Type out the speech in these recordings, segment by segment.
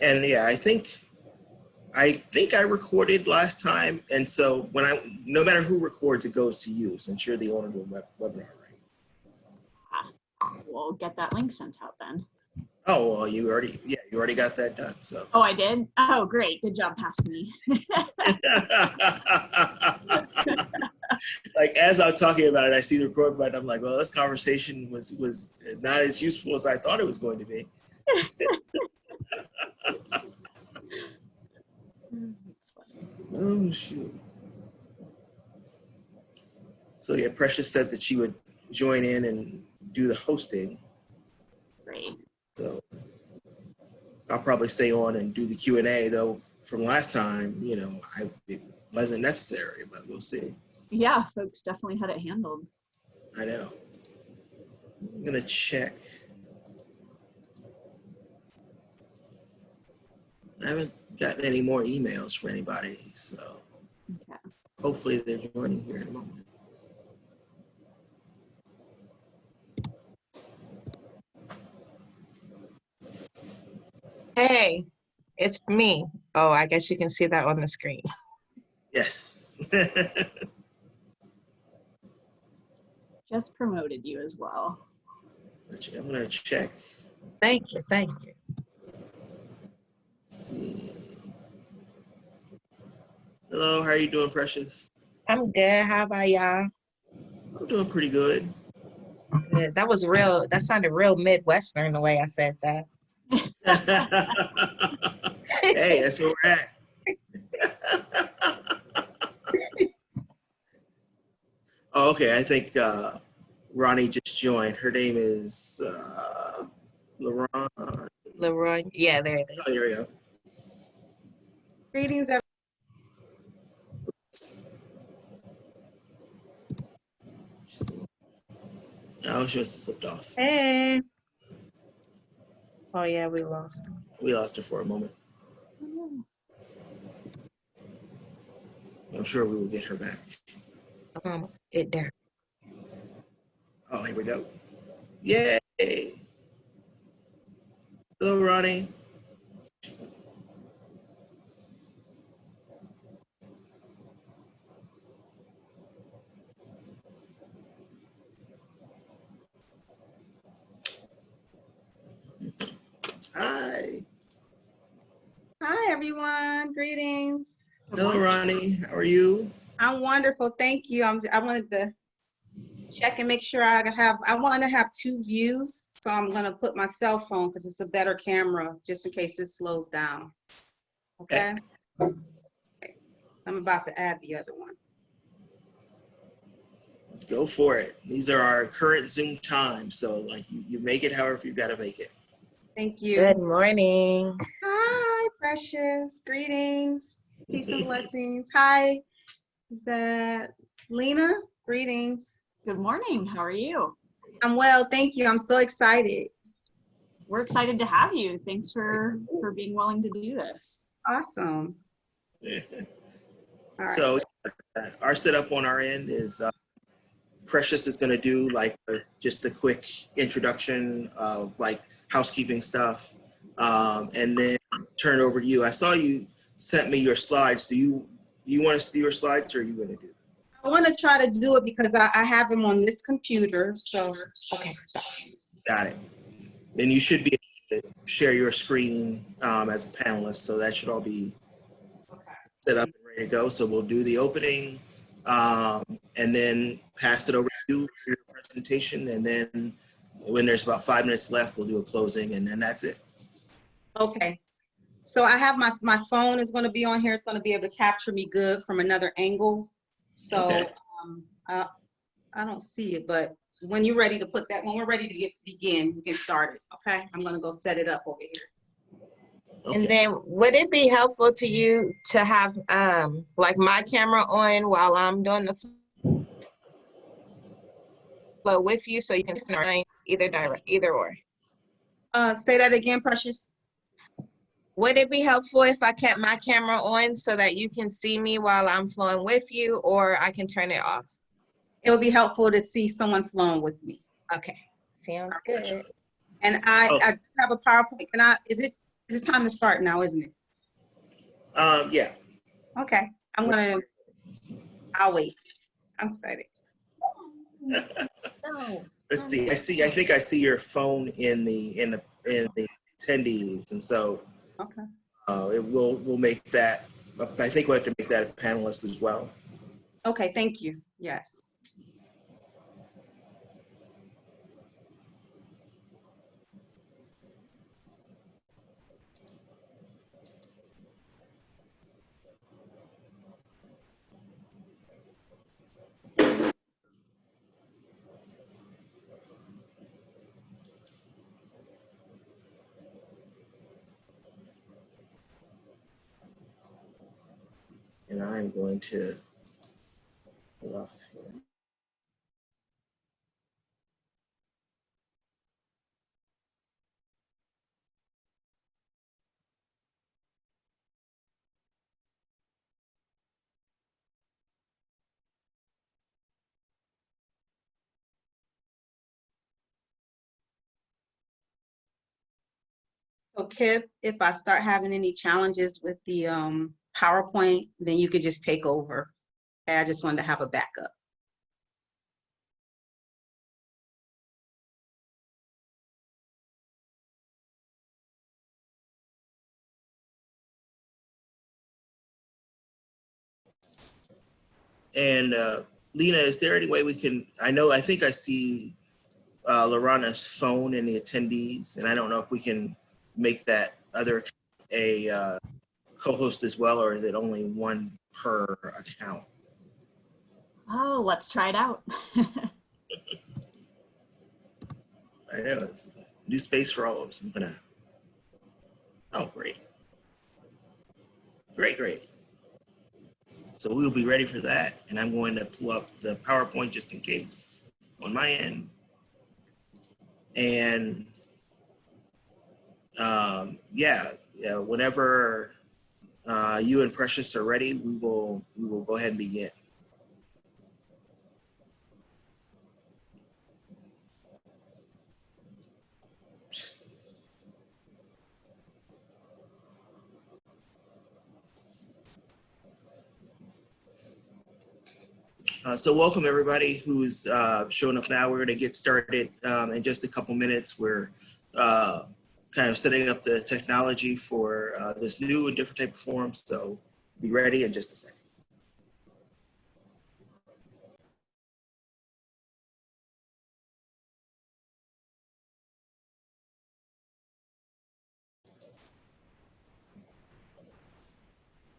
And yeah, I think I recorded last time, and so no matter who records, it goes to you since you're the owner of the webinar, right? We'll get that link sent out then. Oh well, you already got that done. So. Oh, I did? Oh, great! Good job, past me. Like as I'm talking about it, I see the record button. I'm like, well, this conversation was not as useful as I thought it was going to be. Oh shoot. So yeah, Precious said that she would join in and do the hosting. Great. So I'll probably stay on and do the Q&A, though from last time, it wasn't necessary, but we'll see. Yeah, folks definitely had it handled. I know. I'm gonna check. I haven't gotten any more emails from anybody, so Okay. hopefully they're joining here in a moment. Hey, it's me. Oh, I guess you can see that on the screen. Yes. Just promoted you as well. I'm gonna check. Thank you, thank you. Let's see. Hello, how are you doing, Precious? I'm good. How about y'all? I'm doing pretty good. Good. That sounded real Midwestern the way I said that. Hey, that's where we're at. Oh, okay. I think Ronnie just joined. Her name is LeRoyna. LeRoyna, yeah, there it is. Oh, there we go. Greetings, everyone. Oh, she must have slipped off. Hey. Oh yeah, we lost her. We lost her for a moment. I'm sure we will get her back. It there. Oh, here we go. Yay! Hello, Ronnie. Hi. Hi, everyone. Greetings. Hello, Ronnie. How are you? I'm wonderful. Thank you. I wanted to check and make sure I want to have two views. So I'm going to put my cell phone because it's a better camera just in case this slows down. Okay. I'm about to add the other one. Go for it. These are our current Zoom times. So like you make it however you got to make it. Thank you. Good morning. Hi, Precious. Greetings. Peace and blessings. Hi. Is that Lena? Greetings. Good morning. How are you? I'm well. Thank you. I'm so excited. We're excited to have you. Thanks for being willing to do this. Awesome. Yeah. All right. So our setup on our end is Precious is going to do like just a quick introduction of like housekeeping stuff, and then turn it over to you. I saw you sent me your slides. Do you want us to do your slides, or are you going to do it? I want to try to do it because I have them on this computer. So, okay, stop. Got it. Then you should be able to share your screen as a panelist. So that should all be set up and ready to go. So we'll do the opening and then pass it over to you for your presentation. And then when there's about 5 minutes left, we'll do a closing, and then that's it. Okay. So I have my phone is going to be on here. It's going to be able to capture me good from another angle. So Okay. I don't see it, but when you're ready to put that, when we're ready to begin, we can start it. Okay. I'm going to go set it up over here. Okay. And then would it be helpful to you to have like my camera on while I'm doing the flow with you so you can see either or? Say that again, Precious. Would it be helpful if I kept my camera on so that you can see me while I'm flowing with you, or I can turn it off? It would be helpful to see someone flowing with me. Okay, sounds good. And I do have a PowerPoint. Is It's time to start now, isn't it? Yeah. Okay, I'll wait. I'm excited. No. Let's see. I think I see your phone in the attendees, and so Okay. we'll make that. I think we'll have to make that a panelist as well. Okay, thank you. Yes. And I'm going to pull off here. So Kip, if I start having any challenges with the PowerPoint, then you could just take over. Okay, I just wanted to have a backup. And Lena, is there any way we can? I think I see LeRoyna's phone in the attendees, and I don't know if we can make that other a co-host as well, or is it only one per account? Oh, let's try it out. I know it's new space for all of us. I'm gonna. Oh, great, great. So we'll be ready for that, and I'm going to pull up the PowerPoint just in case on my end. And yeah, whenever you and Precious are ready, we will go ahead and begin. So welcome everybody who's showing up now. We're going to get started in just a couple minutes. We're kind of setting up the technology for this new and different type of forum. So be ready in just a second.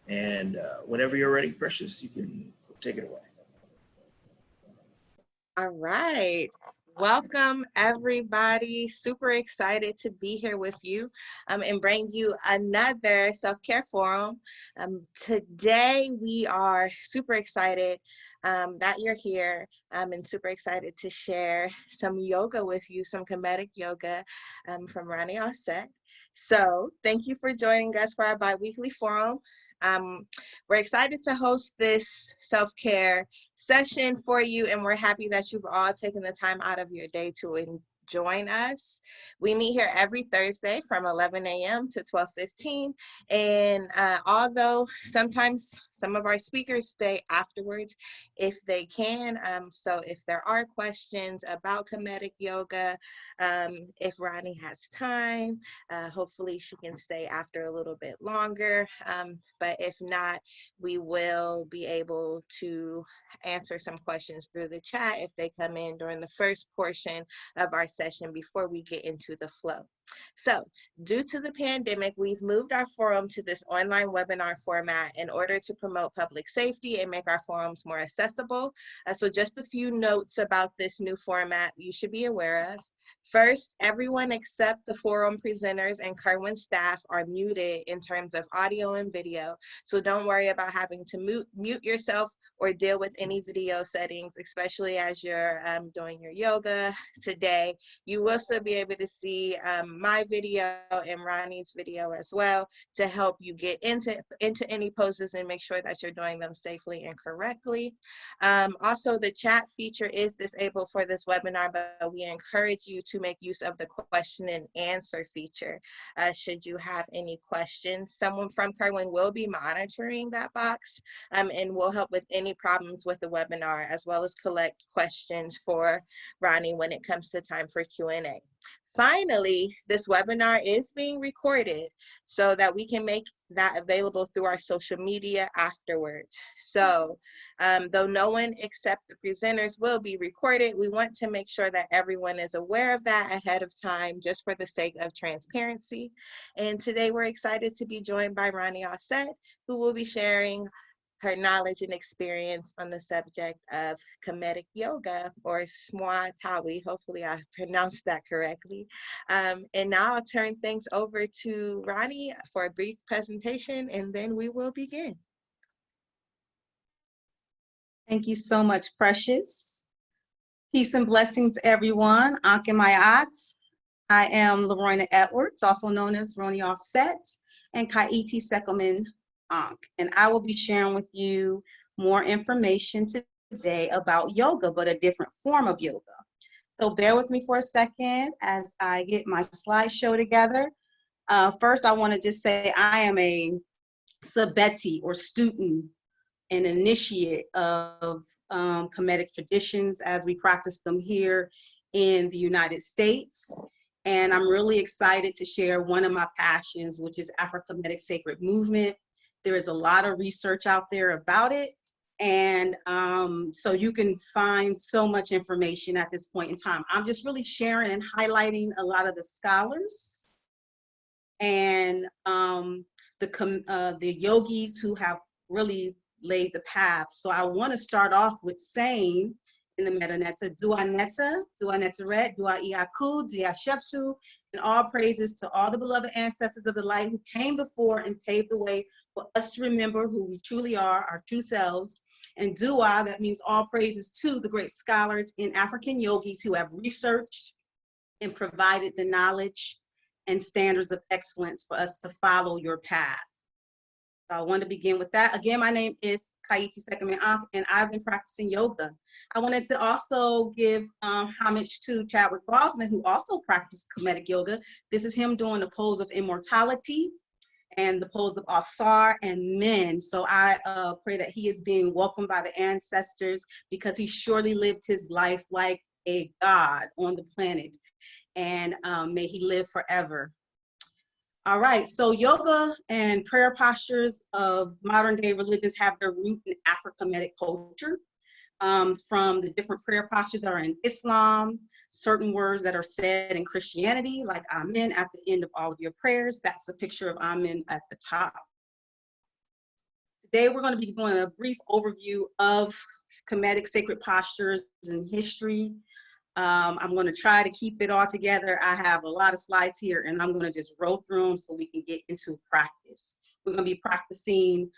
And whenever you're ready, Precious, you can take it away. All right. Welcome, everybody. Super excited to be here with you and bring you another self-care forum. Today, we are super excited that you're here and super excited to share some yoga with you, some Kemetic yoga from Rani Offset. So thank you for joining us for our bi-weekly forum. We're excited to host this self-care session for you, and we're happy that you've all taken the time out of your day to join us. We meet here every Thursday from 11 a.m. to 12:15, and although sometimes some of our speakers stay afterwards if they can, so if there are questions about Kemetic yoga, if Ronnie has time, hopefully she can stay after a little bit longer, but if not, we will be able to answer some questions through the chat if they come in during the first portion of our session before we get into the flow. So due to the pandemic, we've moved our forum to this online webinar format in order to promote public safety and make our forums more accessible. So just a few notes about this new format you should be aware of. First, everyone except the forum presenters and Kirwan staff are muted in terms of audio and video. So don't worry about having to mute yourself or deal with any video settings, especially as you're doing your yoga today. You will still be able to see my video and Ronnie's video as well to help you get into any poses and make sure that you're doing them safely and correctly. Also, the chat feature is disabled for this webinar, but we encourage you to make use of the question and answer feature. Should you have any questions, someone from Kirwan will be monitoring that box and will help with any problems with the webinar, as well as collect questions for Ronnie when it comes to time for Q&A. Finally, this webinar is being recorded so that we can make that available through our social media afterwards. So though no one except the presenters will be recorded, we want to make sure that everyone is aware of that ahead of time, just for the sake of transparency. And today we're excited to be joined by Ronnie Osset, who will be sharing her knowledge and experience on the subject of Kemetic yoga, or Smwa Tawi. Hopefully I pronounced that correctly. And now I'll turn things over to Ronnie for a brief presentation, and then we will begin. Thank you so much, Precious. Peace and blessings, everyone. Ankh and Mayat. I am LeRoyna Edwards, also known as Ronnie Osset, and Kaiti Sekelman Ankh. And I will be sharing with you more information today about yoga, but a different form of yoga. So bear with me for a second as I get my slideshow together. First, I want to just say I am a Sabeti, or student, an initiate of Kemetic traditions as we practice them here in the United States. And I'm really excited to share one of my passions, which is Afro-Kemetic sacred movement. There is a lot of research out there about it. And so you can find so much information at this point in time. I'm just really sharing and highlighting a lot of the scholars and the yogis who have really laid the path. So I want to start off with saying in the Metaneta, Dua Neta, Dua Neteret, Dua Iaku, Dua Shepsu, and all praises to all the beloved ancestors of the light who came before and paved the way for us to remember who we truly are, our true selves. And Dua, that means all praises to the great scholars and African yogis who have researched and provided the knowledge and standards of excellence for us to follow your path. So I want to begin with that. Again, my name is Kaiti Sekelman Ankh, and I've been practicing yoga. I wanted to also give homage to Chadwick Boseman, who also practiced Kemetic yoga. This is him doing the pose of immortality and the pose of Asar and Men. So I pray that he is being welcomed by the ancestors, because he surely lived his life like a god on the planet. And may he live forever. All right, so yoga and prayer postures of modern day religions have their root in Afro-Kemetic culture. From the different prayer postures that are in Islam, certain words that are said in Christianity, like Amen at the end of all of your prayers. That's a picture of Amen at the top. Today, we're going to be doing a brief overview of Kemetic sacred postures and history. I'm going to try to keep it all together. I have a lot of slides here, and I'm going to just roll through them so we can get into practice. We're going to be practicing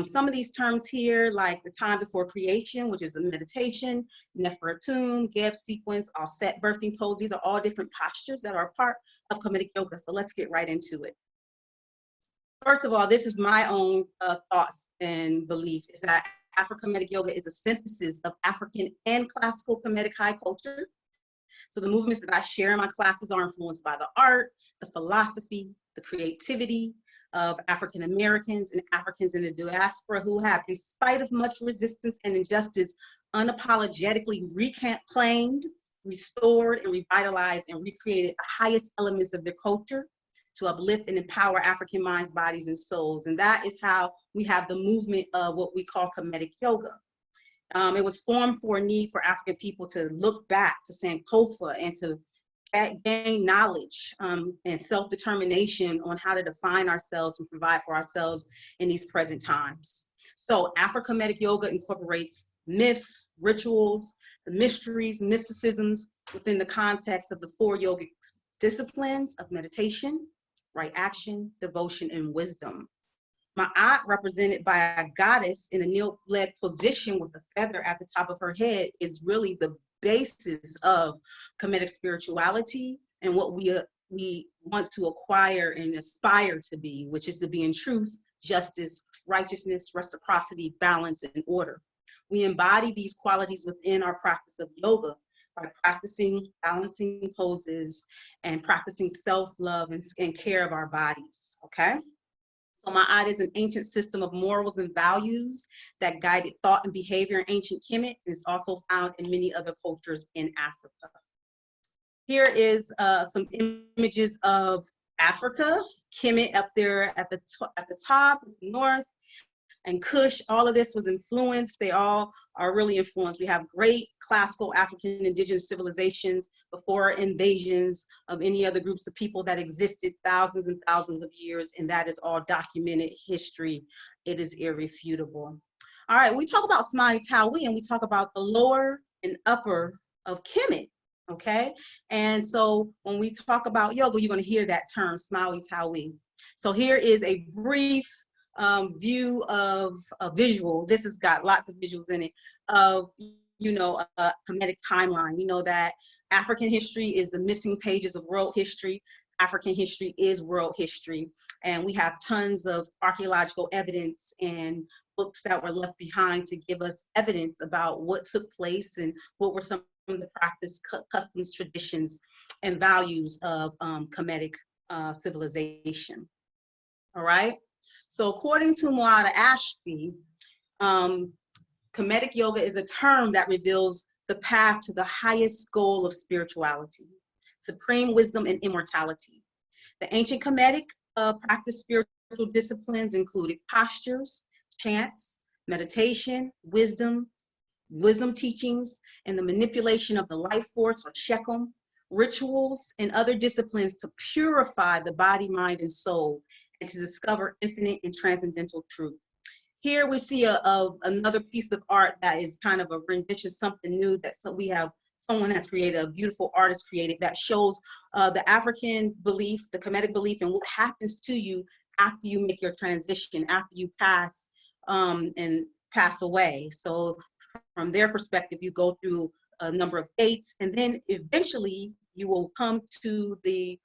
some of these terms here, like the time before creation, which is a meditation, Neferatum, Geb sequence, all set birthing pose. These are all different postures that are part of Kemetic yoga. So let's get right into it. First of all, this is my own thoughts and belief, is that Afro-Kemetic yoga is a synthesis of African and classical Kemetic high culture. So the movements that I share in my classes are influenced by the art, the philosophy, the creativity of African Americans and Africans in the diaspora, who have, in spite of much resistance and injustice, unapologetically reclaimed, restored, and revitalized and recreated the highest elements of their culture to uplift and empower African minds, bodies, and souls. And that is how we have the movement of what we call Kemetic yoga. It was formed for a need for African people to look back to Sankofa and to gain knowledge and self-determination on how to define ourselves and provide for ourselves in these present times. So Afro-Kemetic yoga incorporates myths, rituals, the mysteries, mysticisms within the context of the 4 yogic disciplines of meditation, right action, devotion, and wisdom. Ma'at, represented by a goddess in a kneel-leg position with a feather at the top of her head, is really the basis of Kemetic spirituality and what we we want to acquire and aspire to be, which is to be in truth, justice, righteousness, reciprocity, balance, and order. We embody these qualities within our practice of yoga by practicing balancing poses and practicing self-love and care of our bodies, okay? So Ma'at is an ancient system of morals and values that guided thought and behavior in ancient Kemet, and is also found in many other cultures in Africa. Here is some images of Africa, Kemet up there at the top, north, and Kush. All of this was influenced. They all are really influenced. We have great classical African indigenous civilizations before invasions of any other groups of people that existed thousands and thousands of years, and that is all documented history. It is irrefutable. All right, we talk about Sma'i Tawi, and we talk about the lower and upper of Kemet, okay? And so when we talk about yoga, you're gonna hear that term, Sma'i Tawi. So here is a brief view of a visual. This has got lots of visuals in it of, you know, a Kemetic timeline. You know that African history is the missing pages of world history. African history is world history. And we have tons of archaeological evidence and books that were left behind to give us evidence about what took place and what were some of the practice, customs, traditions, and values of Kemetic civilization. All right. So according to M.Ed Ashby, Kemetic yoga is a term that reveals the path to the highest goal of spirituality, supreme wisdom, and immortality. The ancient Kemetic practice spiritual disciplines included postures, chants, meditation, wisdom teachings, and the manipulation of the life force, or shekum, rituals, and other disciplines to purify the body, mind, and soul, and to discover infinite and transcendental truth. Here we see another piece of art that is kind of a rendition, something new that we have, someone has created, a beautiful artist created, that shows the African belief, the Kemetic belief, and what happens to you after you make your transition, after you pass and pass away. So from their perspective, you go through a number of gates, and then eventually you will come to the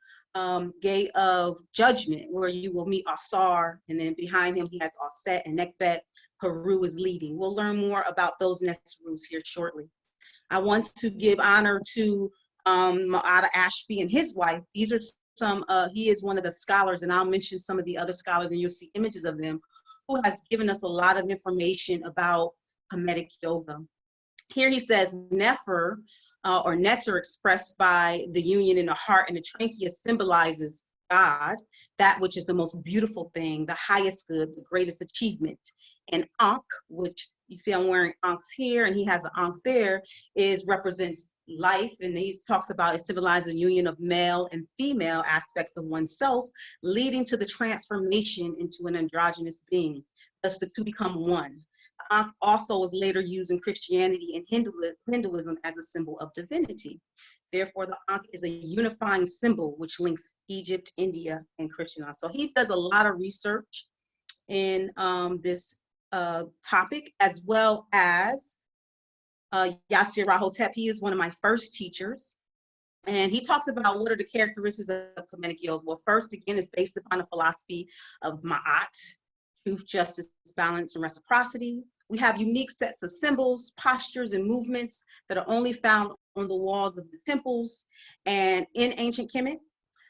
gate of judgment, where you will meet Asar, and then behind him he has Aset and Nekbet. Peru is leading. We'll learn more about those Nesrus here shortly. I want to give honor to M.Ed Ashby and his wife. These are some, he is one of the scholars, and I'll mention some of the other scholars, and you'll see images of them, who has given us a lot of information about Kemetic yoga. Here he says, Nefer, or Neter, expressed by the union in the heart and the trachea, symbolizes God, that which is the most beautiful thing, the highest good, the greatest achievement. And Ankh, which you see I'm wearing Ankhs here, and he has an Ankh there, represents life, and he talks about it symbolizes the union of male and female aspects of oneself, leading to the transformation into an androgynous being. Thus the two become one. Ankh also was later used in Christianity and Hinduism as a symbol of divinity. Therefore, the Ankh is a unifying symbol which links Egypt, India, and Christianity. So he does a lot of research in this topic, as well as Yasir Rahotep. He is one of my first teachers. And he talks about what are the characteristics of Kemetic yoga. Well, first, again, it's based upon a philosophy of Ma'at, truth, justice, balance, and reciprocity. We have unique sets of symbols, postures, and movements that are only found on the walls of the temples. And in ancient Kemet,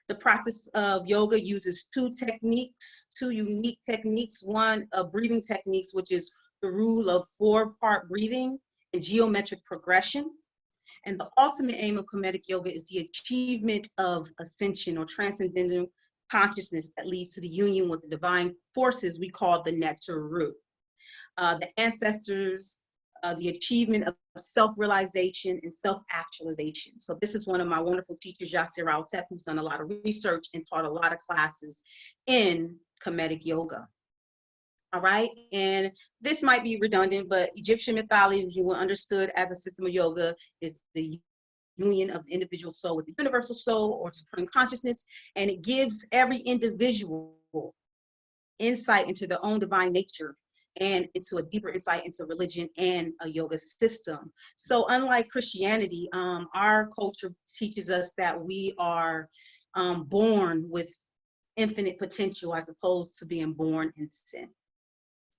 the practice of yoga uses two unique techniques. One, breathing techniques, which is the rule of 4-part breathing and geometric progression. And the ultimate aim of Kemetic yoga is the achievement of ascension, or transcendental consciousness, that leads to the union with the divine forces we call the Neteru. The ancestors, the achievement of self-realization and self-actualization. So this is one of my wonderful teachers, Yasir Rahotep, who's done a lot of research and taught a lot of classes in Kemetic yoga. All right, and this might be redundant, but Egyptian mythology was understood as a system of yoga is the union of the individual soul with the universal soul, or supreme consciousness, and it gives every individual insight into their own divine nature and into a deeper insight into religion and a yoga system. So unlike Christianity, our culture teaches us that we are born with infinite potential as opposed to being born in sin.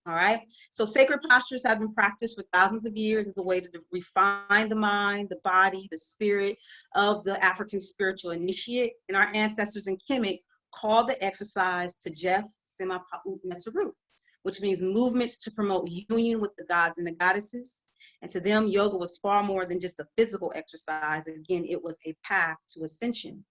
All right. So sacred postures have been practiced for thousands of years as a way to refine the mind, the body, the spirit of the African spiritual initiate. And our ancestors in Kemetic called the exercise to Jeff Sema Pa'ut Neteru, which means movements to promote union with the gods and the goddesses. And to them, yoga was far more than just a physical exercise. Again, it was a path to ascension.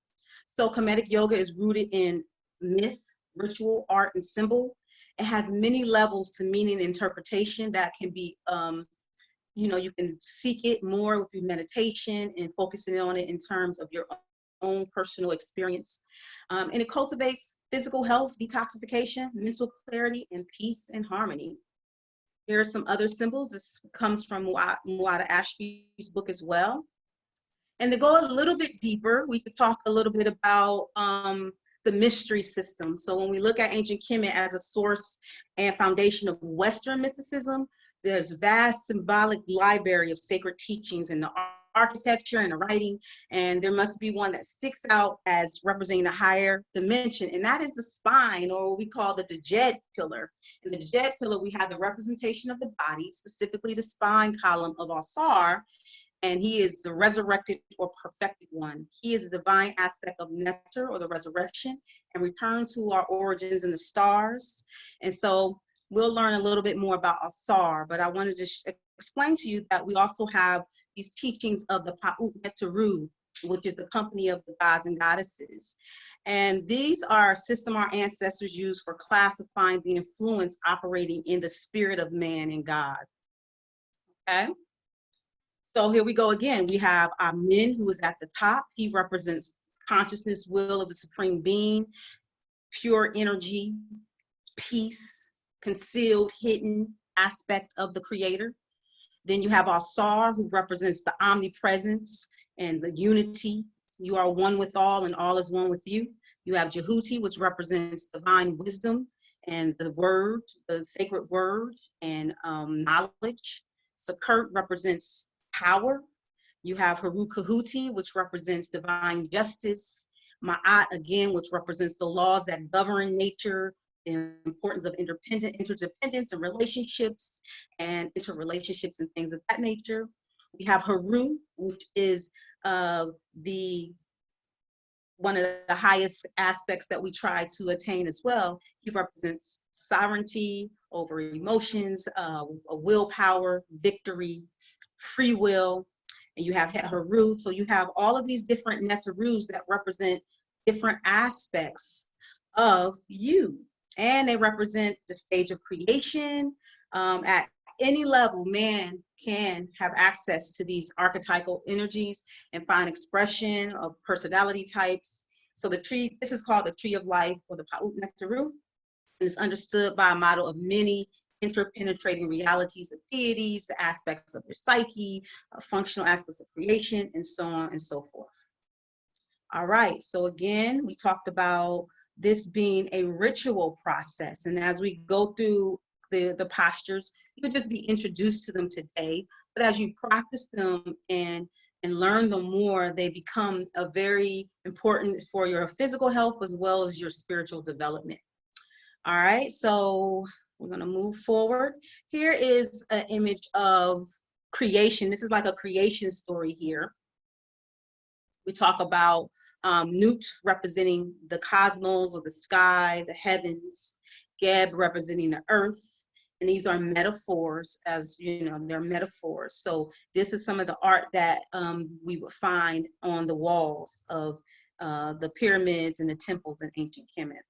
So Kemetic yoga is rooted in myth, ritual, art, and symbol. It has many levels to meaning and interpretation that can be, you can seek it more through meditation and focusing on it in terms of your own personal experience. And it cultivates physical health, detoxification, mental clarity, and peace and harmony. Here are some other symbols. This comes from Muada Ashby's book as well. And to go a little bit deeper, we could talk a little bit about the mystery system. So when we look at ancient Kemet as a source and foundation of Western mysticism, there's vast symbolic library of sacred teachings in the architecture and the writing, and there must be one that sticks out as representing a higher dimension, and that is the spine, or what we call the Djed pillar. In the Djed pillar, we have the representation of the body, specifically the spine column of Asar, and he is the resurrected or perfected one. He is the divine aspect of Neter, or the resurrection, and return to our origins in the stars. And so we'll learn a little bit more about Asar, but I wanted to explain to you that we also have these teachings of the Pa'ut Neteru, which is the company of the gods and goddesses. And these are a system our ancestors used for classifying the influence operating in the spirit of man and God. Okay? So here we go again. We have Amen, who is at the top. He represents consciousness, will of the supreme being, pure energy, peace, concealed, hidden aspect of the creator. Then you have Asar, who represents the omnipresence and the unity. You are one with all and all is one with you. You have Jehuti, which represents divine wisdom and the word, the sacred word, and knowledge. Sekert represents power. You have Haru Kahuti, which represents divine justice. Ma'at, again, which represents the laws that govern nature, the importance of interdependence and relationships and interrelationships and things of that nature. We have Haru, which is one of the highest aspects that we try to attain as well. He represents sovereignty over emotions, a willpower, victory, free will. And you have Haru. So you have all of these different Neterus that represent different aspects of you. And they represent the stage of creation. At any level, man can have access to these archetypal energies and find expression of personality types. So the tree, this is called the tree of life, or the Pa'ut Neteru, and it's understood by a model of many interpenetrating realities of deities, the aspects of your psyche, functional aspects of creation, and so on and so forth. All right, so again, we talked about this being a ritual process, and as we go through the postures, you could just be introduced to them today, but as you practice them and learn them more, they become a very important for your physical health as well as your spiritual development. All right, so we're gonna move forward. Here is an image of creation. This is like a creation story here. We talk about Nut representing the cosmos or the sky, the heavens, Geb representing the earth, and these are metaphors, as you know, they're metaphors. So this is some of the art that we would find on the walls of the pyramids and the temples in ancient Kemet.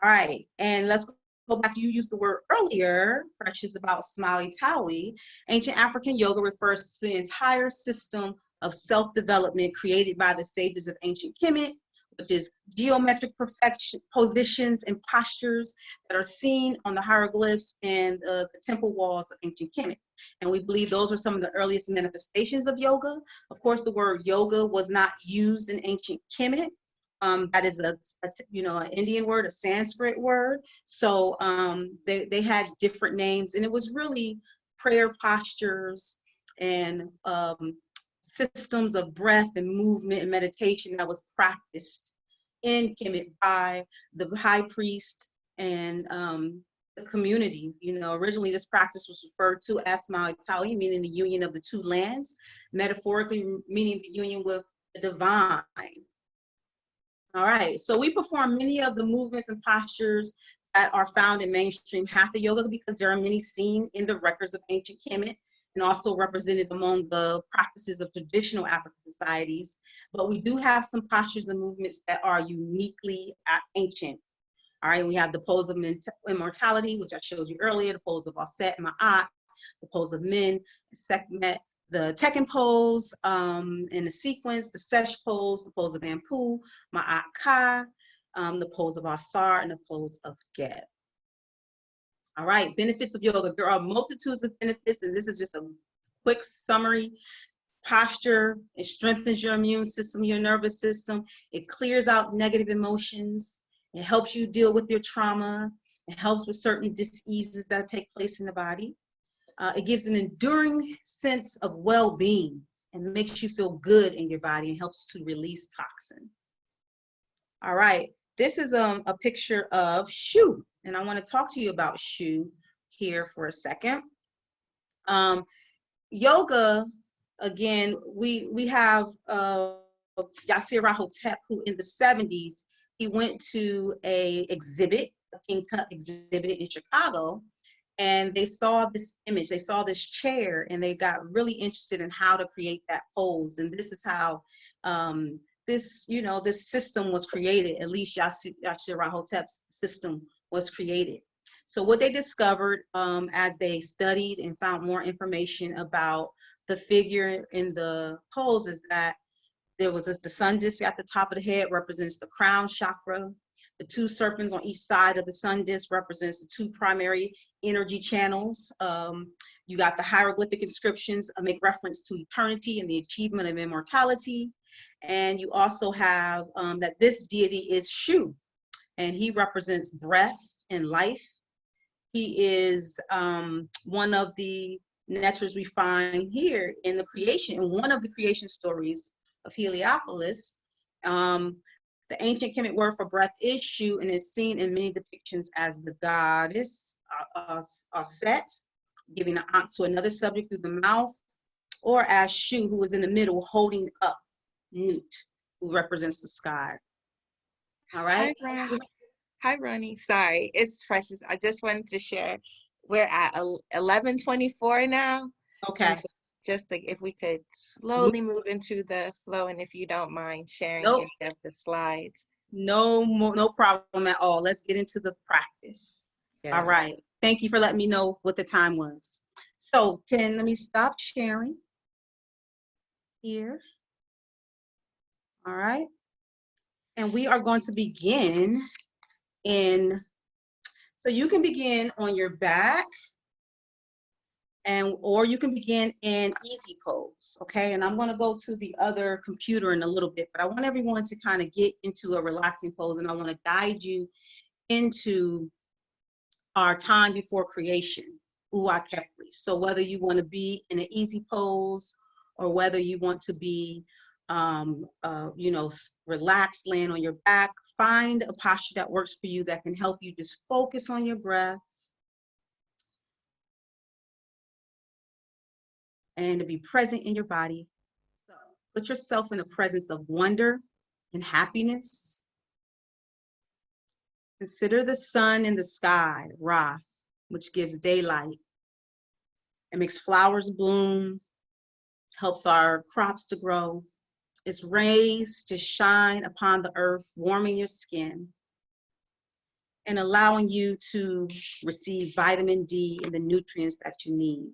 All right, and let's go back. You used the word earlier, Precious, about Smiley Towie. Ancient African yoga refers to the entire system of self-development created by the sages of ancient Kemet, which is geometric perfection, positions and postures that are seen on the hieroglyphs and the temple walls of ancient Kemet. And we believe those are some of the earliest manifestations of yoga. Of course, the word yoga was not used in ancient Kemet. That is an Indian word, a Sanskrit word. So they had different names, and it was really prayer postures and systems of breath and movement and meditation that was practiced in Kemet by the high priest and the community. You know, originally this practice was referred to as Asma Italia, meaning the union of the two lands, metaphorically meaning the union with the divine. All right, so we perform many of the movements and postures that are found in mainstream Hatha yoga because there are many seen in the records of ancient Kemet and also represented among the practices of traditional African societies. But we do have some postures and movements that are uniquely ancient. All right, we have the pose of immortality, which I showed you earlier, the pose of Aset and Ma'at, the pose of Min, Sekhmet, the Tekken pose in the sequence, the Sesh pose, the pose of Ampu, Ma'at Ka, the pose of Asar, and the pose of Geb. All right, benefits of yoga. There are multitudes of benefits, and this is just a quick summary. Posture, it strengthens your immune system, your nervous system. It clears out negative emotions. It helps you deal with your trauma. It helps with certain diseases that take place in the body. It gives an enduring sense of well-being and makes you feel good in your body and helps to release toxins. All right, this is a picture of Shu, and I want to talk to you about Shu here for a second. Yoga, again, we have Yasir Rahotep, who in the 70s, he went to a King Tut exhibit in Chicago, and they saw this image, they saw this chair, and they got really interested in how to create that pose. And this is how this system was created, at least Yasir Rahotep's system was created. So what they discovered as they studied and found more information about the figure in the pose is that there was the sun disk at the top of the head represents the crown chakra. The two serpents on each side of the sun disk represents the two primary energy channels. You got the hieroglyphic inscriptions make reference to eternity and the achievement of immortality. And you also have that this deity is Shu, and he represents breath and life. He is one of the natures we find here in the creation, in one of the creation stories of Heliopolis. The ancient Kemet word for breath is Shu, and is seen in many depictions as the goddess Aset, giving an aunt to another subject through the mouth, or as Shu, who is in the middle holding up Nut, who represents the sky. All right. Hi, Ronnie. Sorry, it's Precious. I just wanted to share. We're at 11:24 now. Okay. Just like if we could slowly move into the flow, and if you don't mind sharing any of the slides. No problem at all. Let's get into the practice. Yeah. All right. Thank you for letting me know what the time was. So let me stop sharing here. All right. And we are going to begin so you can begin on your back, or you can begin in easy pose, okay? And I'm gonna go to the other computer in a little bit, but I want everyone to kind of get into a relaxing pose, and I wanna guide you into our time before creation, Uwa Kepri. So whether you wanna be in an easy pose, or whether you want to be relaxed, laying on your back, find a posture that works for you that can help you just focus on your breath and to be present in your body. So put yourself in a presence of wonder and happiness. Consider the sun in the sky, Ra, which gives daylight. It makes flowers bloom, helps our crops to grow. Its rays to shine upon the earth, warming your skin and allowing you to receive vitamin D and the nutrients that you need.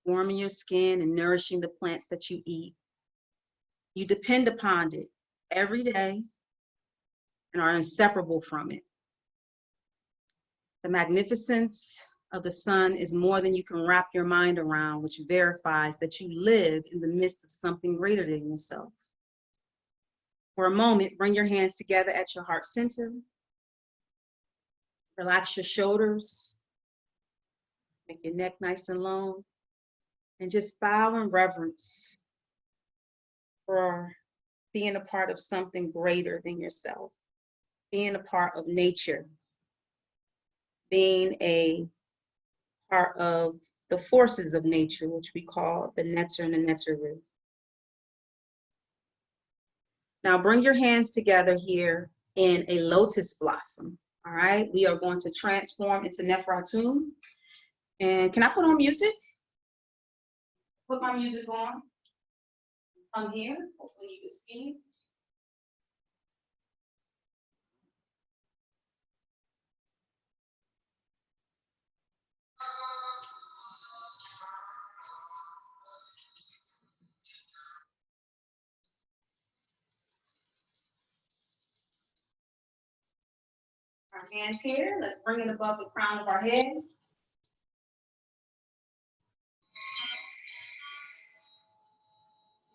Warming your skin and nourishing the plants that you eat. You depend upon it every day and are inseparable from it. The magnificence of the sun is more than you can wrap your mind around, which verifies that you live in the midst of something greater than yourself. For a moment, bring your hands together at your heart center. Relax your shoulders. Make your neck nice and long. And just bow in reverence for being a part of something greater than yourself, being a part of nature, being a part of the forces of nature, which we call the Netzer and the Netzeru. Now bring your hands together here in a lotus blossom. All right, we are going to transform into Neferatun. And can I put on music? Put my music on. I'm here. Hopefully you can see. Our hands here. Let's bring it above the crown of our head.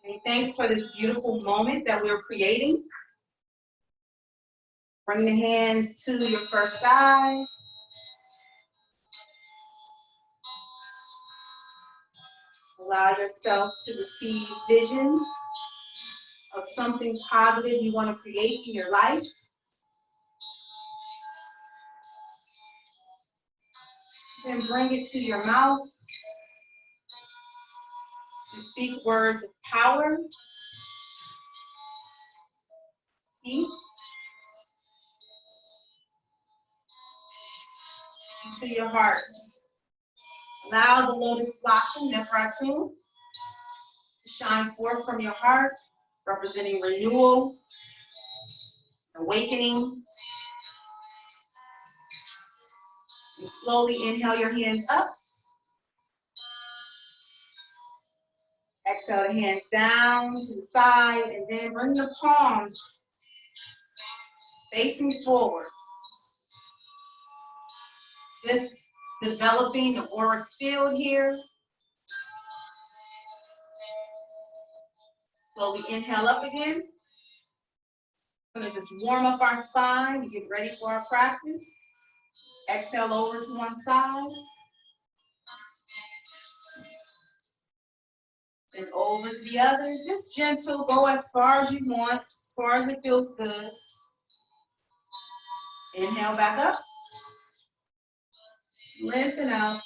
And thanks for this beautiful moment that we're creating. Bring the hands to your first eye. Allow yourself to receive visions of something positive you want to create in your life. Then bring it to your mouth to speak words of power, peace, into your heart. Allow the lotus blossom, Neferatun, to shine forth from your heart, representing renewal, awakening. You slowly inhale your hands up. Exhale the hands down to the side, and then bring the palms facing forward. Just developing the auric field here. Slowly inhale up again. We're gonna just warm up our spine to get ready for our practice. Exhale over to one side. Then over to the other. Just gentle, go as far as you want, as far as it feels good. Inhale back up. Lengthen out.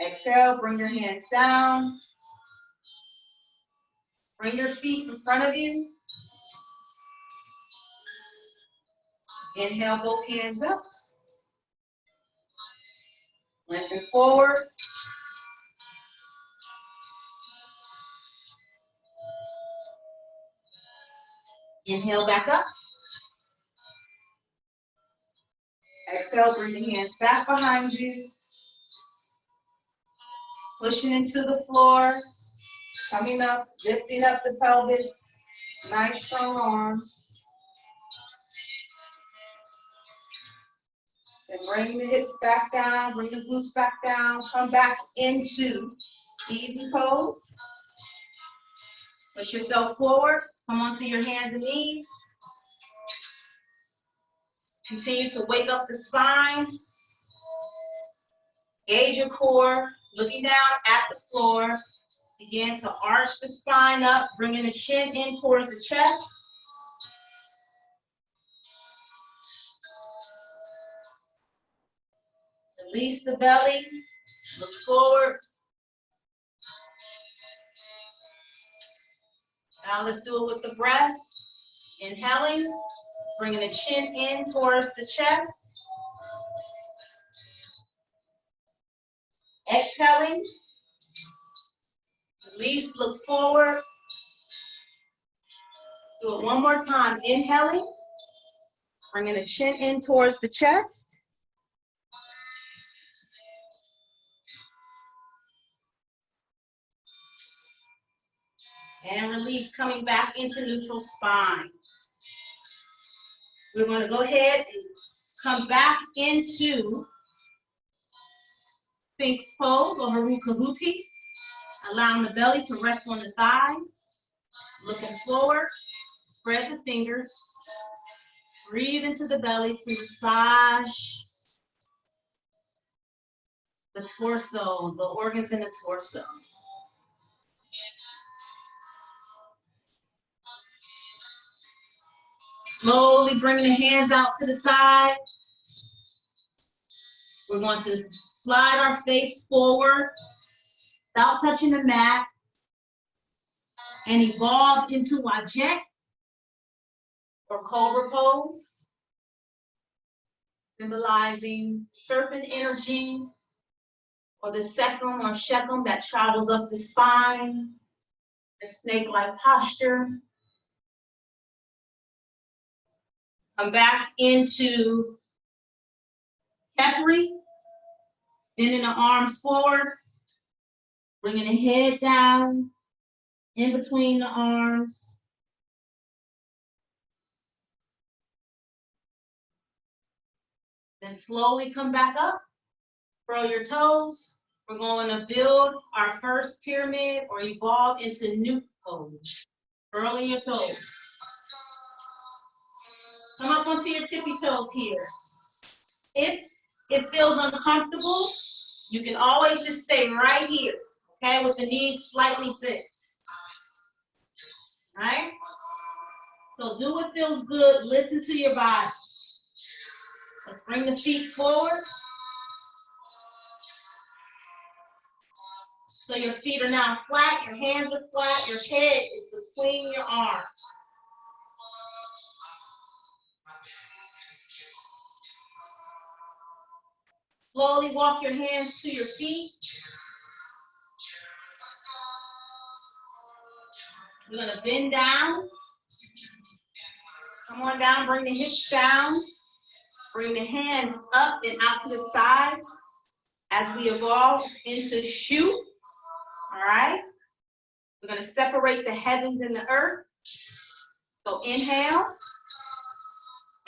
Exhale, bring your hands down. Bring your feet in front of you. Inhale, both hands up. Lengthen forward. Inhale back up. Exhale, bring the hands back behind you. Pushing into the floor. Coming up, lifting up the pelvis. Nice strong arms. Then bring the hips back down, bring the glutes back down. Come back into easy pose. Push yourself forward. Come onto your hands and knees. Continue to wake up the spine. Gauge your core, looking down at the floor. Begin to arch the spine up, bringing the chin in towards the chest. Release the belly, look forward. Now let's do it with the breath. Inhaling, bringing the chin in towards the chest. Exhaling, release, look forward. Do it one more time. Inhaling, bringing the chin in towards the chest. And release, coming back into neutral spine. We're going to go ahead and come back into Sphinx pose or Haru Kahuti, allowing the belly to rest on the thighs. Looking forward, spread the fingers. Breathe into the belly to massage the torso, the organs in the torso. Slowly bringing the hands out to the side. We're going to slide our face forward without touching the mat and evolve into Wajek or Cobra pose, symbolizing serpent energy or the sacrum or shecum that travels up the spine, the snake-like posture. Come back into Kepri, extending the arms forward, bringing the head down, in between the arms. Then slowly come back up, curl your toes. We're going to build our first pyramid or evolve into new pose. Curling your toes. Come up onto your tippy toes here. If it feels uncomfortable, you can always just stay right here, okay, with the knees slightly bent. Right? So do what feels good. Listen to your body. Let's bring the feet forward. So your feet are now flat, your hands are flat, your head is between your arms. Slowly walk your hands to your feet. You're gonna bend down. Come on down, bring the hips down. Bring the hands up and out to the side as we evolve into shoot. All right? We're gonna separate the heavens and the earth. So inhale,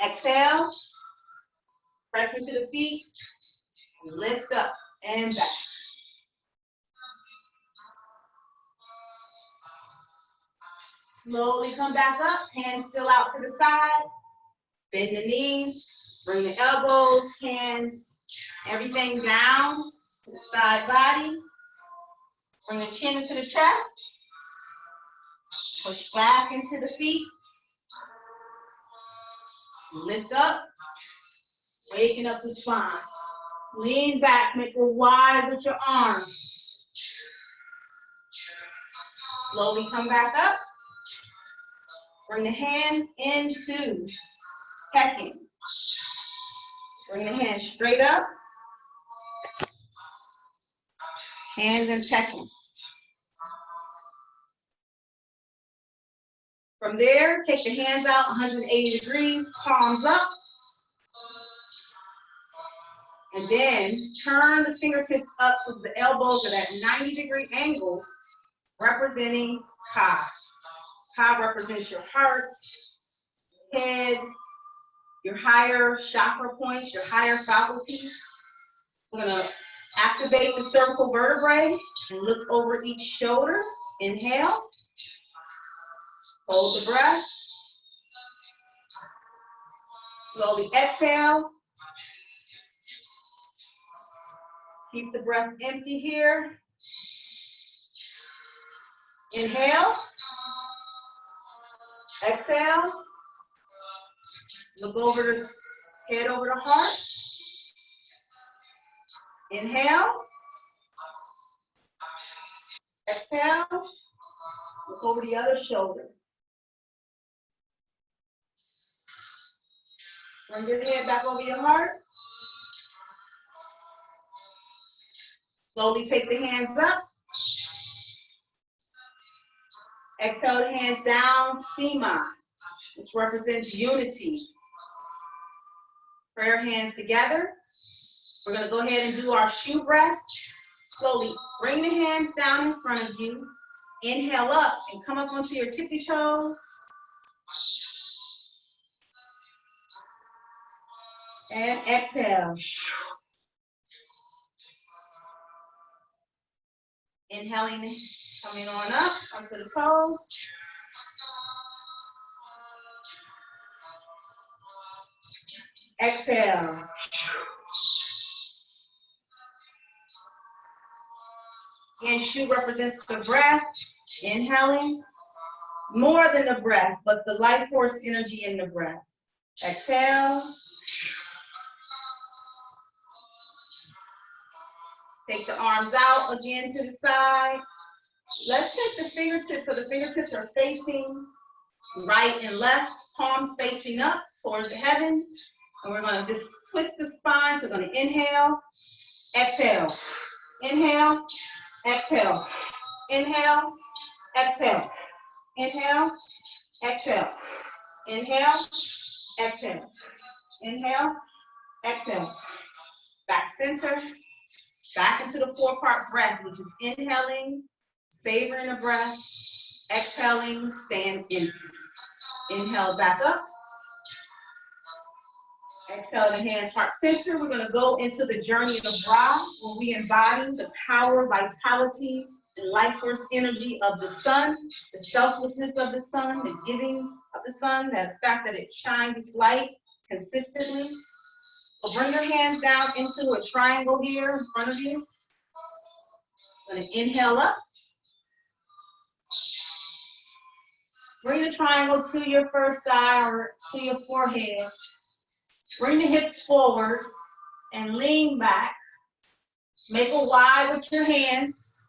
exhale, press into the feet, lift up and back. Slowly come back up, hands still out to the side. Bend the knees, bring the elbows, hands, everything down to the side body. Bring the chin into the chest. Push back into the feet. Lift up, waking up the spine. Lean back, make it wide with your arms. Slowly come back up. Bring the hands into Tekken. Bring the hands straight up. Hands in Tekken. From there, take the hands out 180 degrees, palms up. And then turn the fingertips up so the elbows at that 90-degree angle, representing Ka. Ka represents your heart, head, your higher chakra points, your higher faculties. We're gonna activate the cervical vertebrae and look over each shoulder. Inhale, hold the breath. Slowly exhale. Keep the breath empty here. Inhale. Exhale. Look over the head over the heart. Inhale. Exhale. Look over the other shoulder. Bring your head back over your heart. Slowly take the hands up. Exhale the hands down, Sima, which represents unity. Prayer hands together. We're going to go ahead and do our shoe breath. Slowly bring the hands down in front of you. Inhale up and come up onto your tippy toes. And exhale. Inhaling, coming on up onto the toes. Exhale. And shu represents the breath. Inhaling. More than the breath, but the life force energy in the breath. Exhale. Take the arms out again to the side. Let's take the fingertips, so the fingertips are facing right and left, palms facing up towards the heavens. And we're gonna just twist the spine. So we're gonna inhale, exhale, inhale, exhale, inhale, exhale, inhale, exhale, inhale, exhale, inhale, exhale. Back center, back into the 4-part breath, which is inhaling, savoring the breath, exhaling, stand empty. Inhale back up. Exhale the hands, heart center. We're going to go into the journey of the Bra, where we embody the power, vitality, and life force energy of the sun, the selflessness of the sun, the giving of the sun, the fact that it shines its light consistently. So bring your hands down into a triangle here in front of you. Going to inhale up. Bring the triangle to your first eye or to your forehead. Bring the hips forward and lean back. Make a Y with your hands.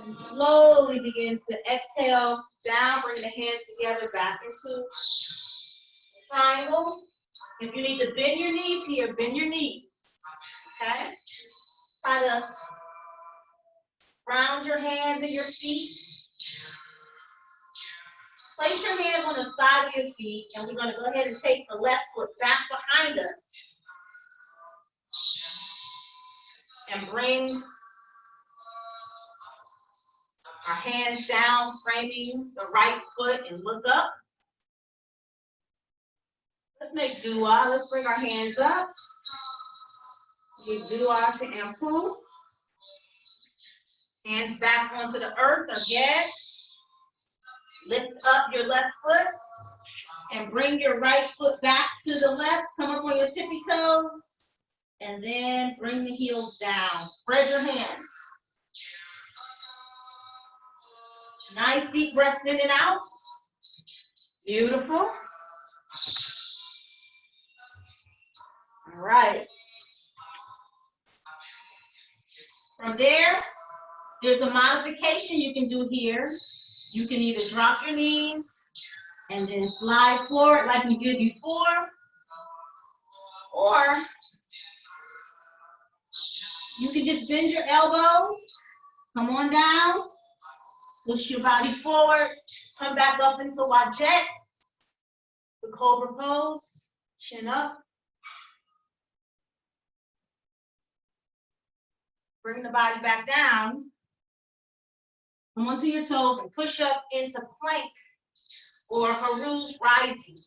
And slowly begin to exhale down. Bring the hands together back into the triangle. If you need to bend your knees here, bend your knees. Okay? Try to ground your hands and your feet. Place your hands on the side of your feet, and we're going to go ahead and take the left foot back behind us. And bring our hands down, framing the right foot, and look up. Let's make dua. Let's bring our hands up. Do dua to improve. Hands back onto the earth again. Lift up your left foot and bring your right foot back to the left. Come up on your tippy toes and then bring the heels down. Spread your hands. Nice deep breaths in and out. Beautiful. All right. From there, there's a modification you can do here. You can either drop your knees and then slide forward like we did before, or you can just bend your elbows, come on down, push your body forward, come back up into Wajjet, the Cobra pose, chin up. Bring the body back down. Come onto your toes and push up into plank or Haru's rising,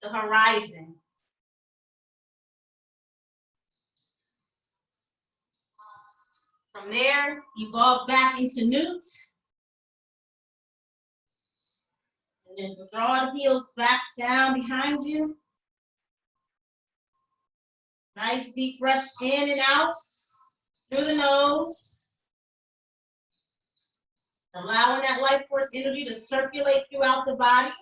the horizon. From there, evolve back into newt. And then draw the heels back down behind you. Nice deep breath in and out through the nose. Allowing that life force energy to circulate throughout the body.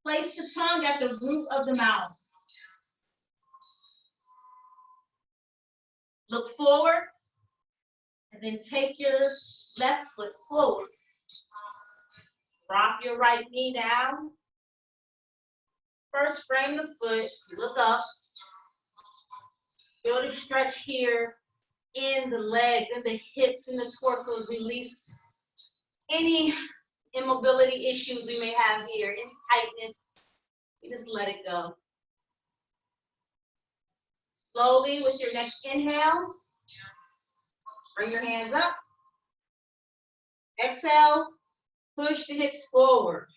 Place the tongue at the root of the mouth. Look forward, and then take your left foot forward. Drop your right knee down. First, frame the foot, look up. Feel the stretch here in the legs, in the hips, and the torso. Release any immobility issues we may have here, any tightness. You just let it go. Slowly, with your next inhale, bring your hands up. Exhale, push the hips forward.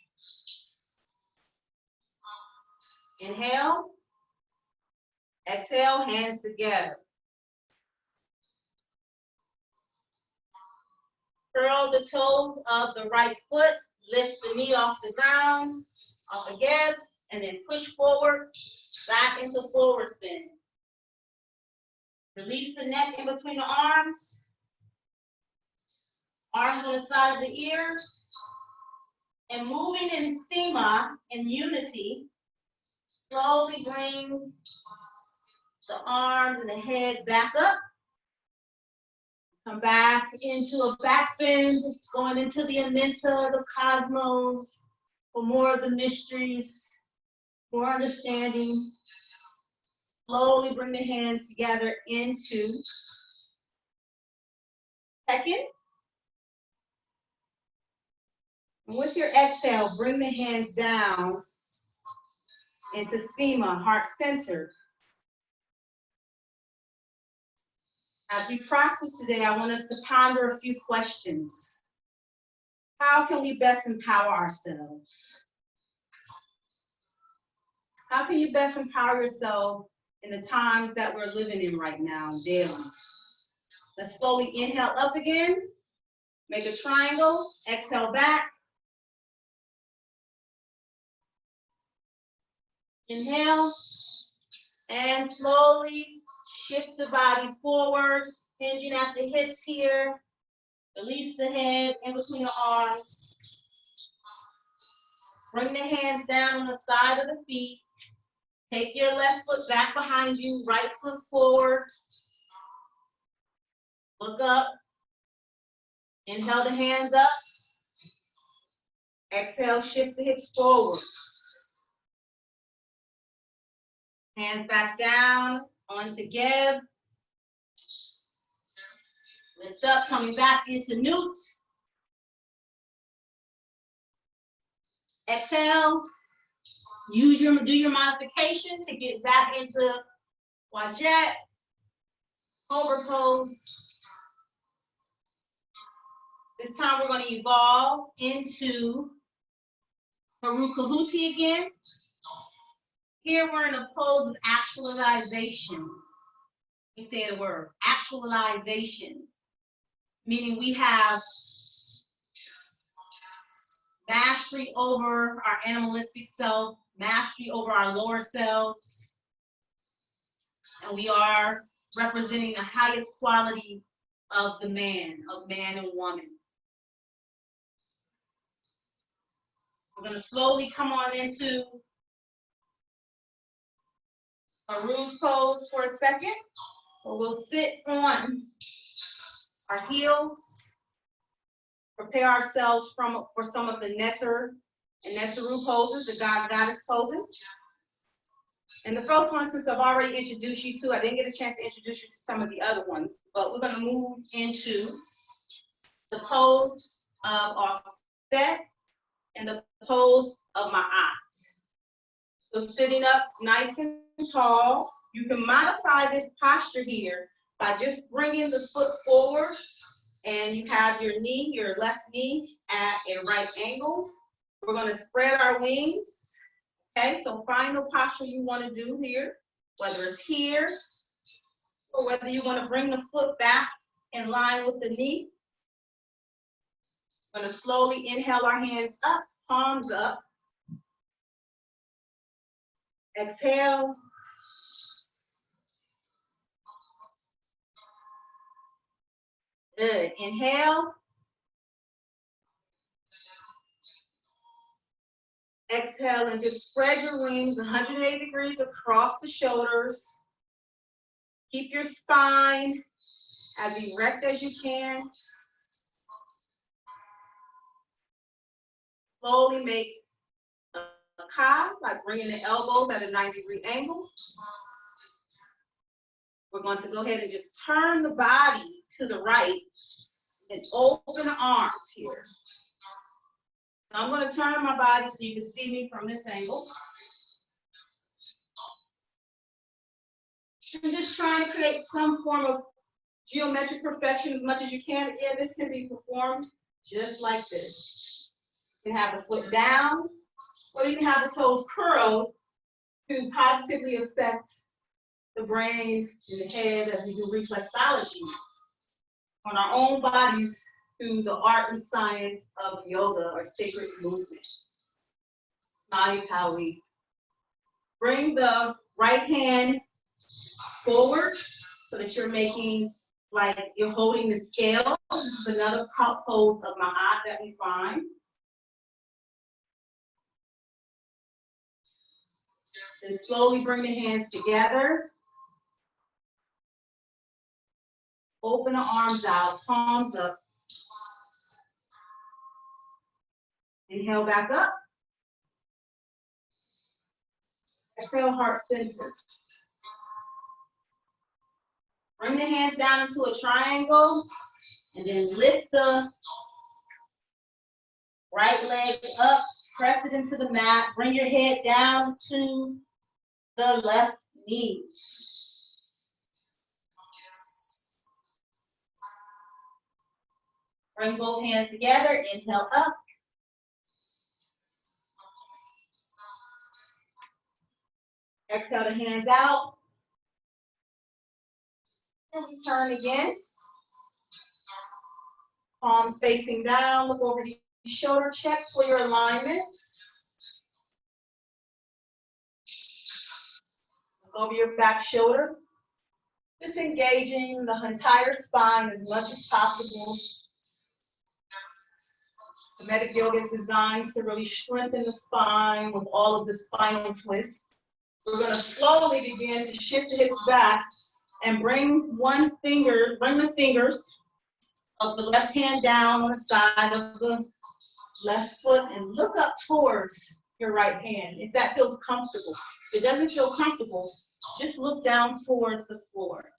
Inhale. Exhale, hands together. Curl the toes of the right foot, lift the knee off the ground, off again, and then push forward, back into forward spin. Release the neck in between the arms. Arms on the side of the ears. And moving in Sema, in unity, slowly bring the arms and the head back up. Come back into a back bend, going into the Amenta, the cosmos, for more of the mysteries, more understanding. Slowly bring the hands together into second. And with your exhale, bring the hands down into Sema, heart center. As we practice today, I want us to ponder a few questions. How can we best empower ourselves? How can you best empower yourself in the times that we're living in right now, daily? Let's slowly inhale up again. Make a triangle. Exhale back. Inhale. And slowly shift the body forward, hinging at the hips here. Release the head in between the arms. Bring the hands down on the side of the feet. Take your left foot back behind you, right foot forward. Look up. Inhale the hands up. Exhale, shift the hips forward. Hands back down onto Geb. Lift up, coming back into Newt. Exhale. Do your modification to get back into Wajet, Cobra pose. This time we're going to evolve into Haru Kahuti again. Here we're in a pose of actualization. We say the word, actualization, meaning we have mastery over our animalistic self, mastery over our lower selves, and we are representing the highest quality of the man, of man and woman. We're going to slowly come on into Haru's pose for a second, where we'll sit on our heels, prepare ourselves for some of the Neter and Neteru poses, the God-Goddess poses. And the first one, since I've already introduced you to, I didn't get a chance to introduce you to some of the other ones, but we're going to move into the pose of Offset and the pose of Ma'at. So sitting up nice and tall, you can modify this posture here by just bringing the foot forward, and you have your knee, your left knee at a right angle. We're going to spread our wings. Okay, so find the posture you want to do here, whether it's here or whether you want to bring the foot back in line with the knee. We're going to slowly inhale our hands up, palms up. Exhale. Good. Inhale. Exhale and just spread your wings 180 degrees across the shoulders. Keep your spine as erect as you can. Slowly make a ka by bringing the elbows at a 90-degree angle. We're going to go ahead and just turn the body to the right and open the arms here. Now I'm going to turn my body so you can see me from this angle. And just trying to create some form of geometric perfection as much as you can. Again, this can be performed just like this. You can have the foot down, or you can have the toes curled to positively affect the brain and the head as we do reflexology on our own bodies through the art and science of yoga or sacred movement. Now is how we bring the right hand forward so that you're making like you're holding the scale. This is another pose of M.Ed that we find. Then slowly bring the hands together. Open the arms out, palms up. Inhale back up. Exhale, heart center. Bring the hands down into a triangle and then lift the right leg up, press it into the mat. Bring your head down to the left knee. Bring both hands together, inhale up. Exhale the hands out. And we turn again. Palms facing down, look over your shoulder, check for your alignment. Look over your back shoulder. Just engaging the entire spine as much as possible. Kemetic yoga is designed to really strengthen the spine with all of the spinal twists. We're going to slowly begin to shift the hips back and bring the fingers of the left hand down on the side of the left foot and look up towards your right hand if that feels comfortable. If it doesn't feel comfortable, just look down towards the floor.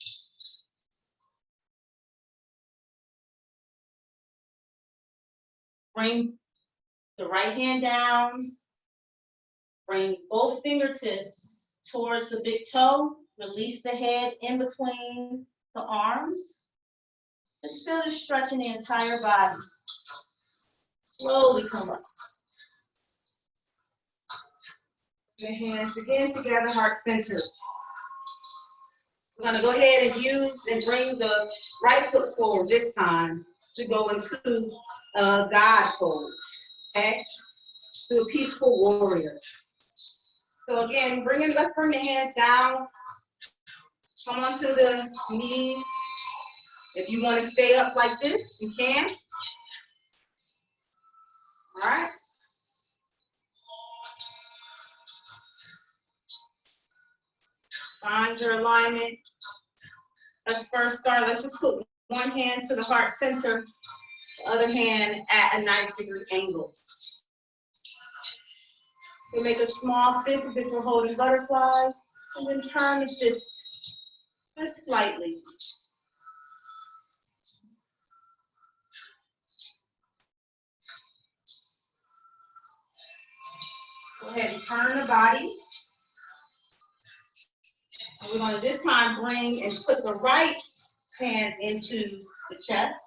Bring the right hand down. Bring both fingertips towards the big toe. Release the head in between the arms. Just feel the stretch in the entire body. Slowly come up. The hands again together, heart center. We're going to go ahead and bring the right foot forward this time to go into God pose. Okay? To a peaceful warrior. So again, let's bring the hands down. Come onto the knees. If you want to stay up like this, you can. All right. Find your alignment. Let's first start. Let's just put one hand to the heart center, the other hand at a 90-degree angle. We make a small fist as if we're holding butterflies, and then turn the fist just slightly. Go ahead and turn the body. And we're going to this time bring and put the right hand into the chest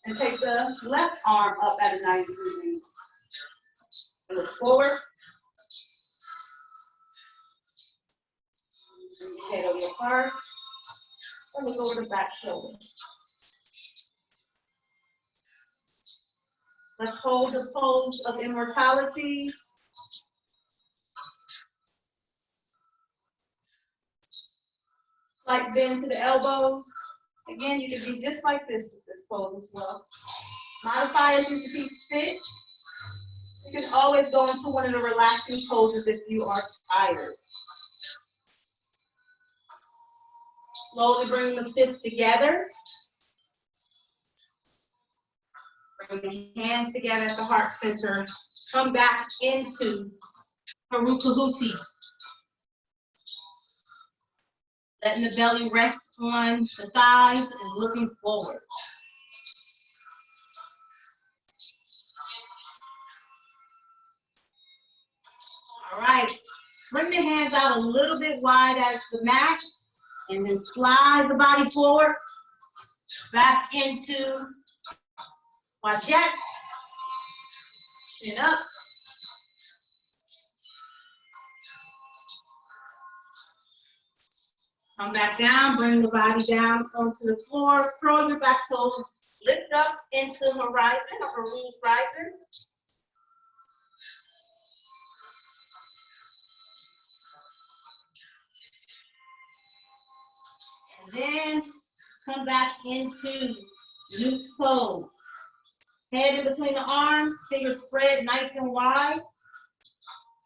and take the left arm up at a 90-degree angle. Look forward. Bring your head over your heart. And look over the back shoulder. Let's hold the pose of immortality. Slight bend to the elbows. Again, you can be just like this with this pose as well. Modify as you see fit. You can always go into one of the relaxing poses if you are tired. Slowly bring the fists together. Bring the hands together at the heart center. Come back into Harukahuti. Letting the belly rest on the thighs and looking forward. All right, bring the hands out a little bit wide as the mat, and then slide the body forward, back into Wajette, chin up. Come back down, bring the body down onto the floor, curl your back toes, lift up into horizon, or Haru's riser. And then come back into Glutes closed. Head in between the arms, fingers spread nice and wide.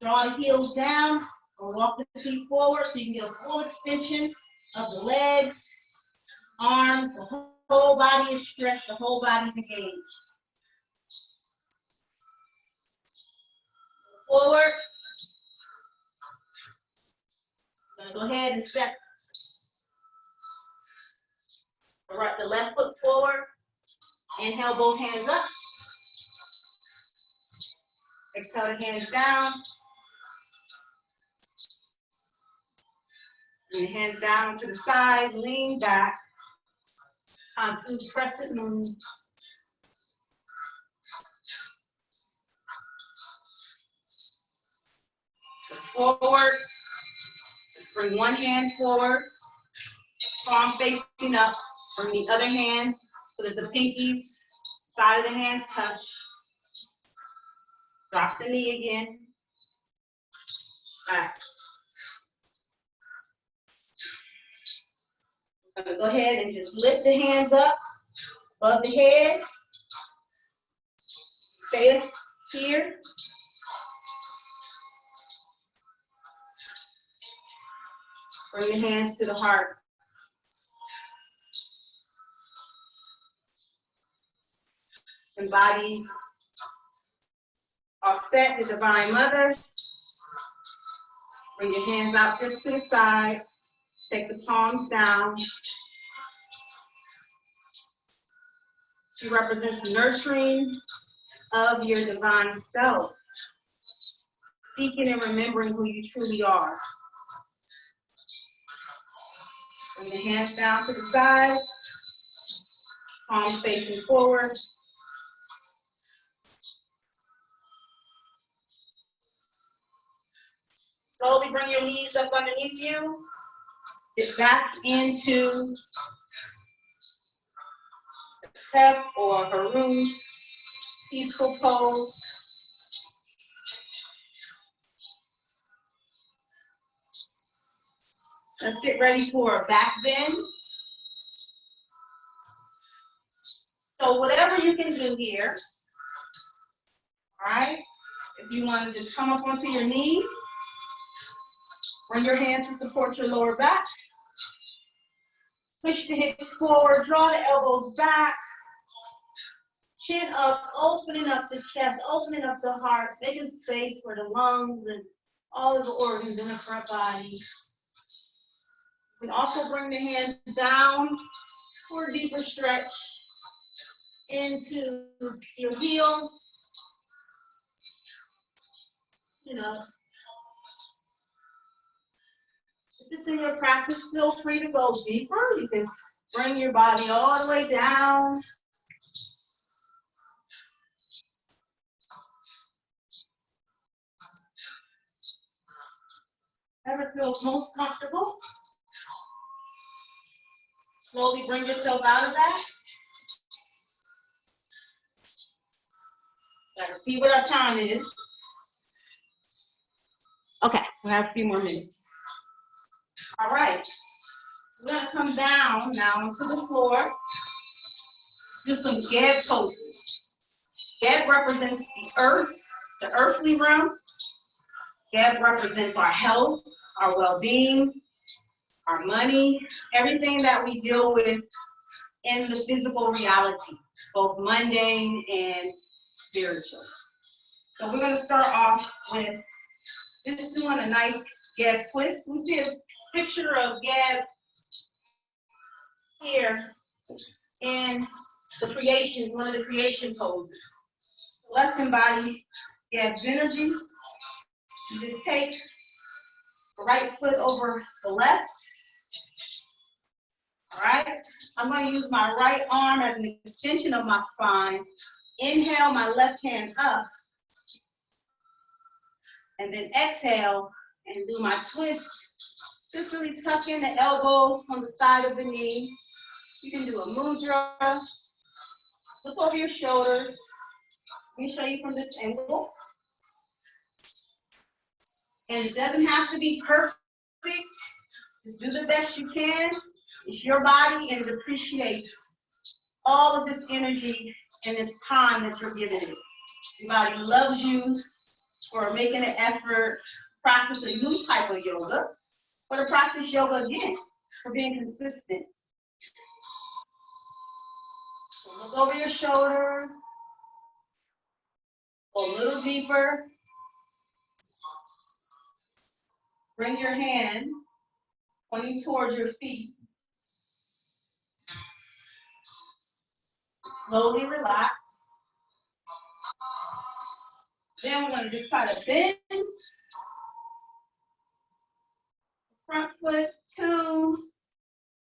Draw the heels down or walk the feet forward so you can get a full extension of the legs, arms. The whole body is stretched, the whole body is engaged. Forward. I'm gonna go ahead and step the left foot forward. Inhale, both hands up. Exhale the hands down. And the hands down to the sides, lean back. Onto crescent moon. Forward. Bring one hand forward. Palm facing up. Bring the other hand so that the pinkies, side of the hands touch. Drop the knee again. Back. I'm gonna go ahead and just lift the hands up above the head. Stay here. Bring your hands to the heart. Embody, offset the Divine Mother. Bring your hands out just to the side. Take the palms down. She represents the nurturing of your divine self. Seeking and remembering who you truly are. Bring the hands down to the side. Palms facing forward. Slowly bring your knees up underneath you. Sit back into step or Haru's peaceful pose. Let's get ready for a back bend. So whatever you can do here, all right? If you want to just come up onto your knees, bring your hands to support your lower back. Push the hips forward, draw the elbows back. Chin up, opening up the chest, opening up the heart, making space for the lungs and all of the organs in the front body. You can also bring the hands down for a deeper stretch into your heels. You know, if it's in your practice, feel free to go deeper. You can bring your body all the way down. Whatever feels most comfortable. Slowly bring yourself out of that. Gotta see what our time is. Okay, we have a few more minutes. All right, we're gonna come down now onto the floor. Do some Geb poses. Geb represents the earth, the earthly realm. Geb represents our health, our well-being, our money, everything that we deal with in the physical reality, both mundane and spiritual. So we're gonna start off with just doing a nice Geb twist. We see a picture of Geb here in the creation, one of the creation poses. Let's embody Geb's energy. You just take the right foot over the left. All right, I'm going to use my right arm as an extension of my spine. Inhale my left hand up. And then exhale and do my twist. Just really tuck in the elbows on the side of the knee. You can do a mudra. Look over your shoulders. Let me show you from this angle. And it doesn't have to be perfect. Just do the best you can. It's your body and it appreciates all of this energy and this time that you're giving it. Your body loves you for making an effort, practice a new type of yoga, or to practice yoga again, for being consistent. So look over your shoulder, go a little deeper. Bring your hand pointing towards your feet. Slowly relax. Then we're going to just try to bend the front foot to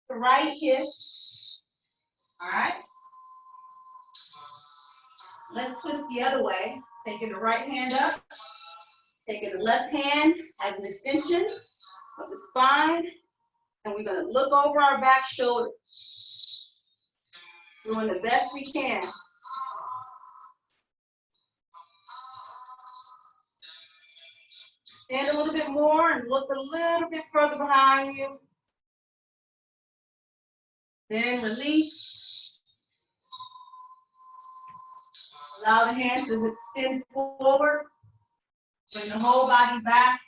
the right hip. All right. Let's twist the other way. Taking the right hand up. Taking the left hand as an extension of the spine. And we're going to look over our back shoulder. Doing the best we can. Stand a little bit more and look a little bit further behind you. Then release. Allow the hands to extend forward. Bring the whole body back.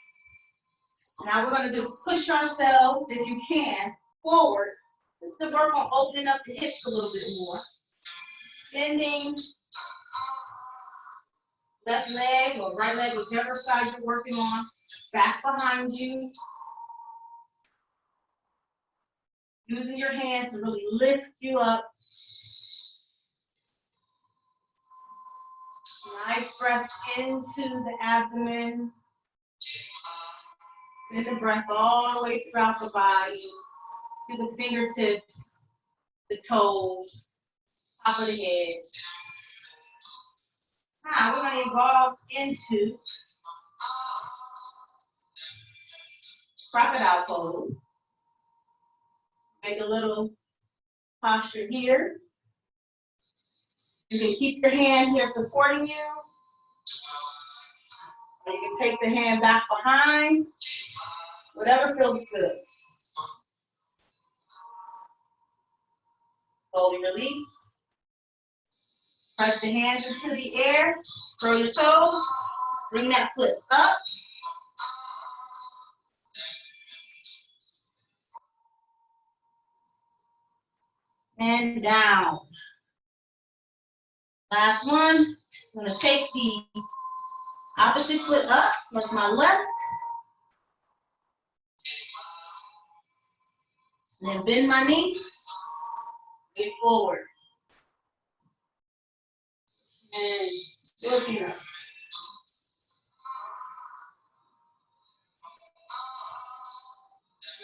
Now we're going to just push ourselves, if you can, forward. Just to work on opening up the hips a little bit more. Bending. Left leg or right leg, whichever side you're working on, back behind you. Using your hands to really lift you up. Nice breaths into the abdomen. Send the breath all the way throughout the body, to the fingertips, the toes, top of the head. Now we're going to evolve into crocodile pose. Make a little posture here. You can keep your hand here supporting you. Or you can take the hand back behind. Whatever feels good. Slowly release. Press the hands into the air. Throw your toes. Bring that foot up. And down. Last one. I'm going to take the opposite foot up. That's my left. And then bend my knee. Get forward. And looking up.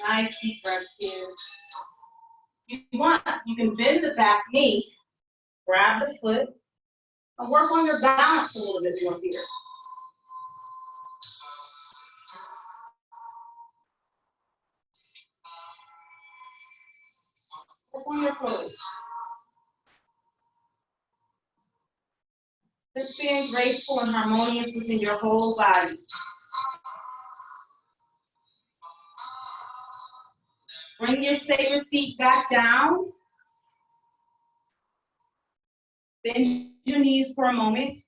Nice deep breaths here. If you want, you can bend the back knee, grab the foot, and work on your balance a little bit more here. Work on your toes. Just being graceful and harmonious within your whole body. Bring your saber seat back down. Bend your knees for a moment.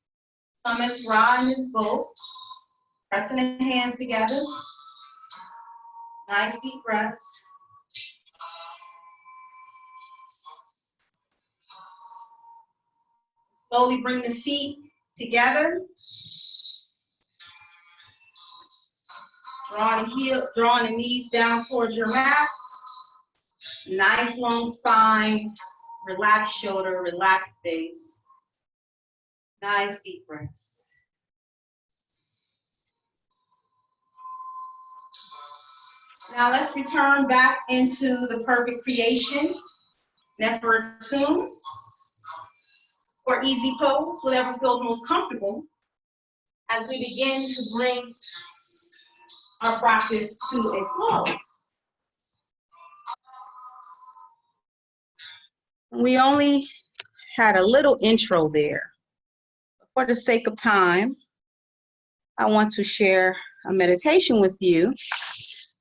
Come as Ra and Ms. Both. Pressing the hands together. Nice deep breaths. Slowly bring the feet together. Drawing the knees down towards your mat. Nice long spine. Relax shoulder, relax face. Nice deep breaths. Now let's return back into the perfect creation. Nefertun. Or easy pose, whatever feels most comfortable, as we begin to bring our practice to a close. We only had a little intro there. For the sake of time, I want to share a meditation with you,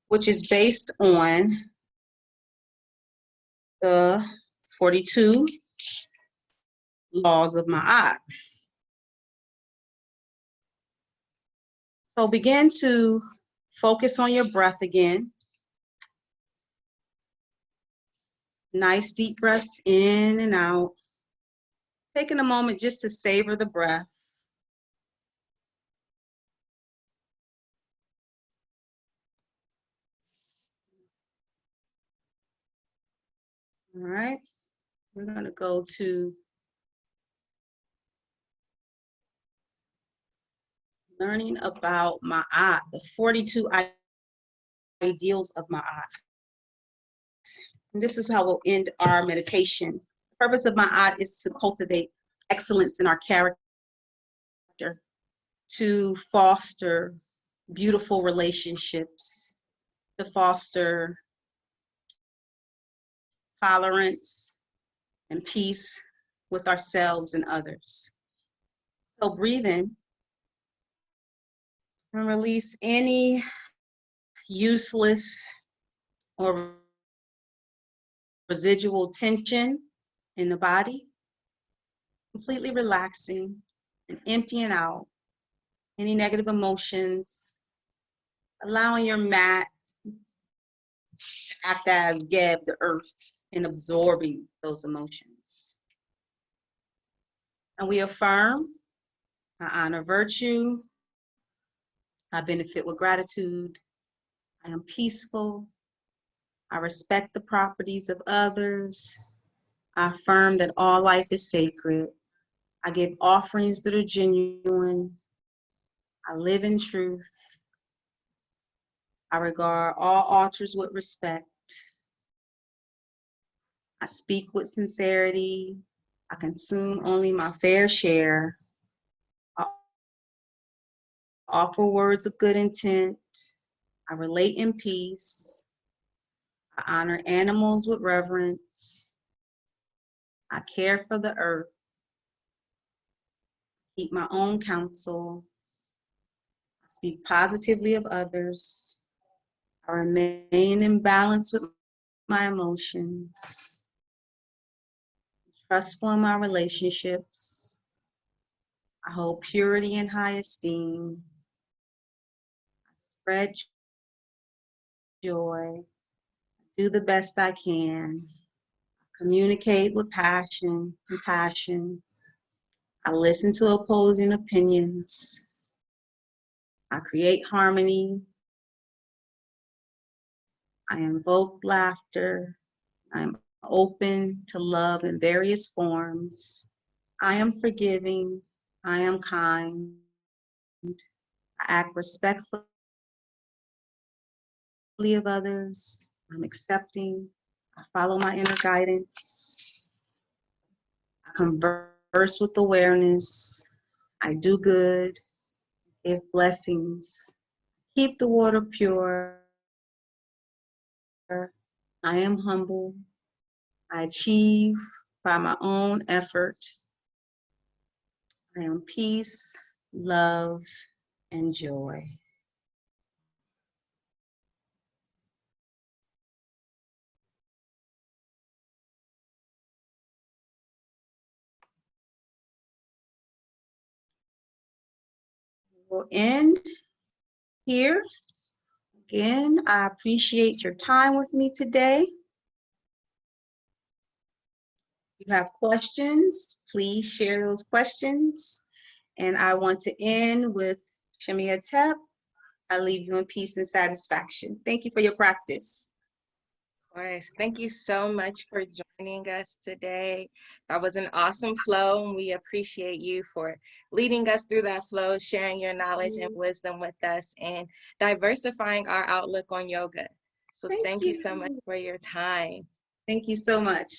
which is based on the 42 laws of Ma'at. So begin to focus on your breath again. Nice deep breaths in and out. Taking a moment just to savor the breath. All right, we're going to go to learning about Ma'at, the 42 ideals of Ma'at. And this is how we'll end our meditation. The purpose of Ma'at is to cultivate excellence in our character, to foster beautiful relationships, to foster tolerance and peace with ourselves and others. So breathe in and release any useless or residual tension in the body, completely relaxing and emptying out any negative emotions, allowing your mat to act as Geb, the earth, in absorbing those emotions. And we affirm, I honor virtue, I benefit with gratitude, I am peaceful, I respect the properties of others, I affirm that all life is sacred, I give offerings that are genuine, I live in truth, I regard all altars with respect, I speak with sincerity, I consume only my fair share, I offer words of good intent, I relate in peace, I honor animals with reverence, I care for the earth, keep my own counsel, I speak positively of others, I remain in balance with my emotions, trustful in my relationships, I hold purity in high esteem, I spread joy, do the best I can, communicate with passion, compassion, I listen to opposing opinions, I create harmony, I invoke laughter, I am open to love in various forms, I am forgiving, I am kind, I act respectfully of others, I'm accepting, I follow my inner guidance, I converse with awareness, I do good, give blessings, keep the water pure, I am humble, I achieve by my own effort, I am peace, love, and joy. We'll end here. Again, I appreciate your time with me today. If you have questions, please share those questions. And I want to end with Shemia Tep. I leave you in peace and satisfaction. Thank you for your practice. Of course. Thank you so much for joining us today. That was an awesome flow, and we appreciate you for leading us through that flow, sharing your knowledge and wisdom with us, and diversifying our outlook on yoga. So thank you so much for your time. Thank you so much.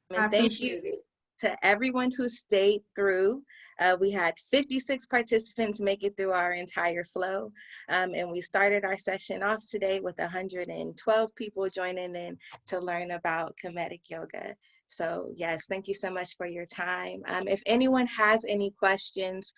And thank you to everyone who stayed through. We had 56 participants make it through our entire flow. And we started our session off today with 112 people joining in to learn about Kemetic yoga. So yes, thank you so much for your time. If anyone has any questions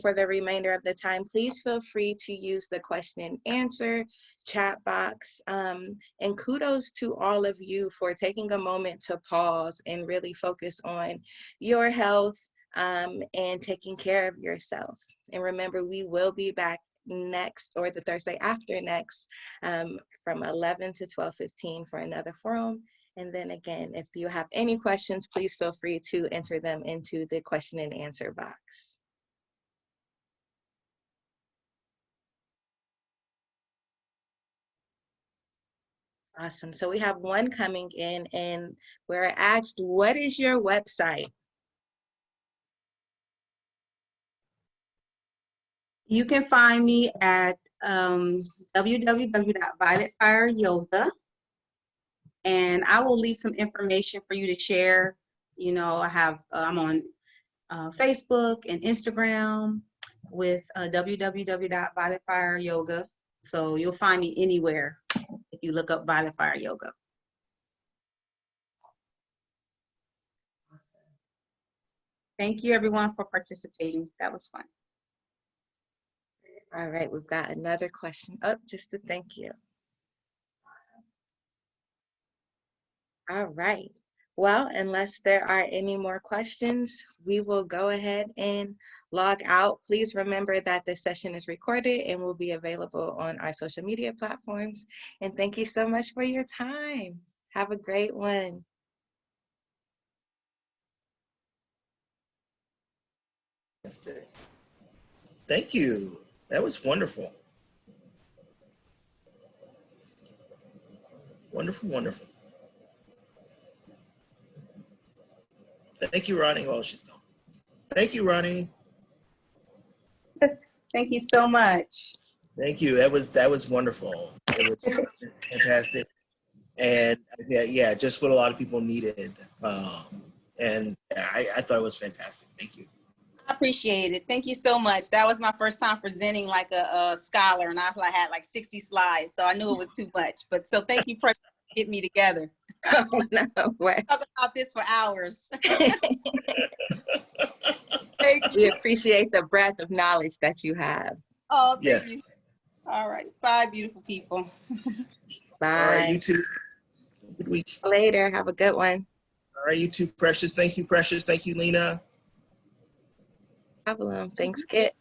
for the remainder of the time, please feel free to use the question and answer chat box. And kudos to all of you for taking a moment to pause and really focus on your health and taking care of yourself. And remember, we will be back next, or the Thursday after next, from 11 to 12:15 for another forum. And then again, if you have any questions, please feel free to enter them into the question and answer box. Awesome. So we have one coming in, and we're asked, what is your website? You can find me at www.violetfireyoga, and I will leave some information for you to share. You know, I'm on Facebook and Instagram with www.violetfireyoga. So you'll find me anywhere if you look up Violet Fire Yoga. Thank you everyone for participating. That was fun. All right, we've got another question up, just to thank you. All right. Well, unless there are any more questions, we will go ahead and log out. Please remember that this session is recorded and will be available on our social media platforms. And thank you so much for your time. Have a great one. Thank you. That was wonderful. Wonderful, wonderful. Thank you, Ronnie. Oh, she's gone. Thank you, Ronnie. Thank you so much. Thank you. That was wonderful. It was fantastic, and yeah, just what a lot of people needed. And I thought it was fantastic. Thank you. I appreciate it. Thank you so much. That was my first time presenting like a scholar, and I had like 60 slides, so I knew it was too much. But so thank you for getting me together. Oh, no way. Talk about this for hours. We appreciate the breadth of knowledge that you have. Oh, thank you. All right. Bye, beautiful people. Bye. All right, you too. Good week. Later. Have a good one. All right, you too, Precious. Thank you, Precious. Thank you, Lena. Problem. Thanks, Kit.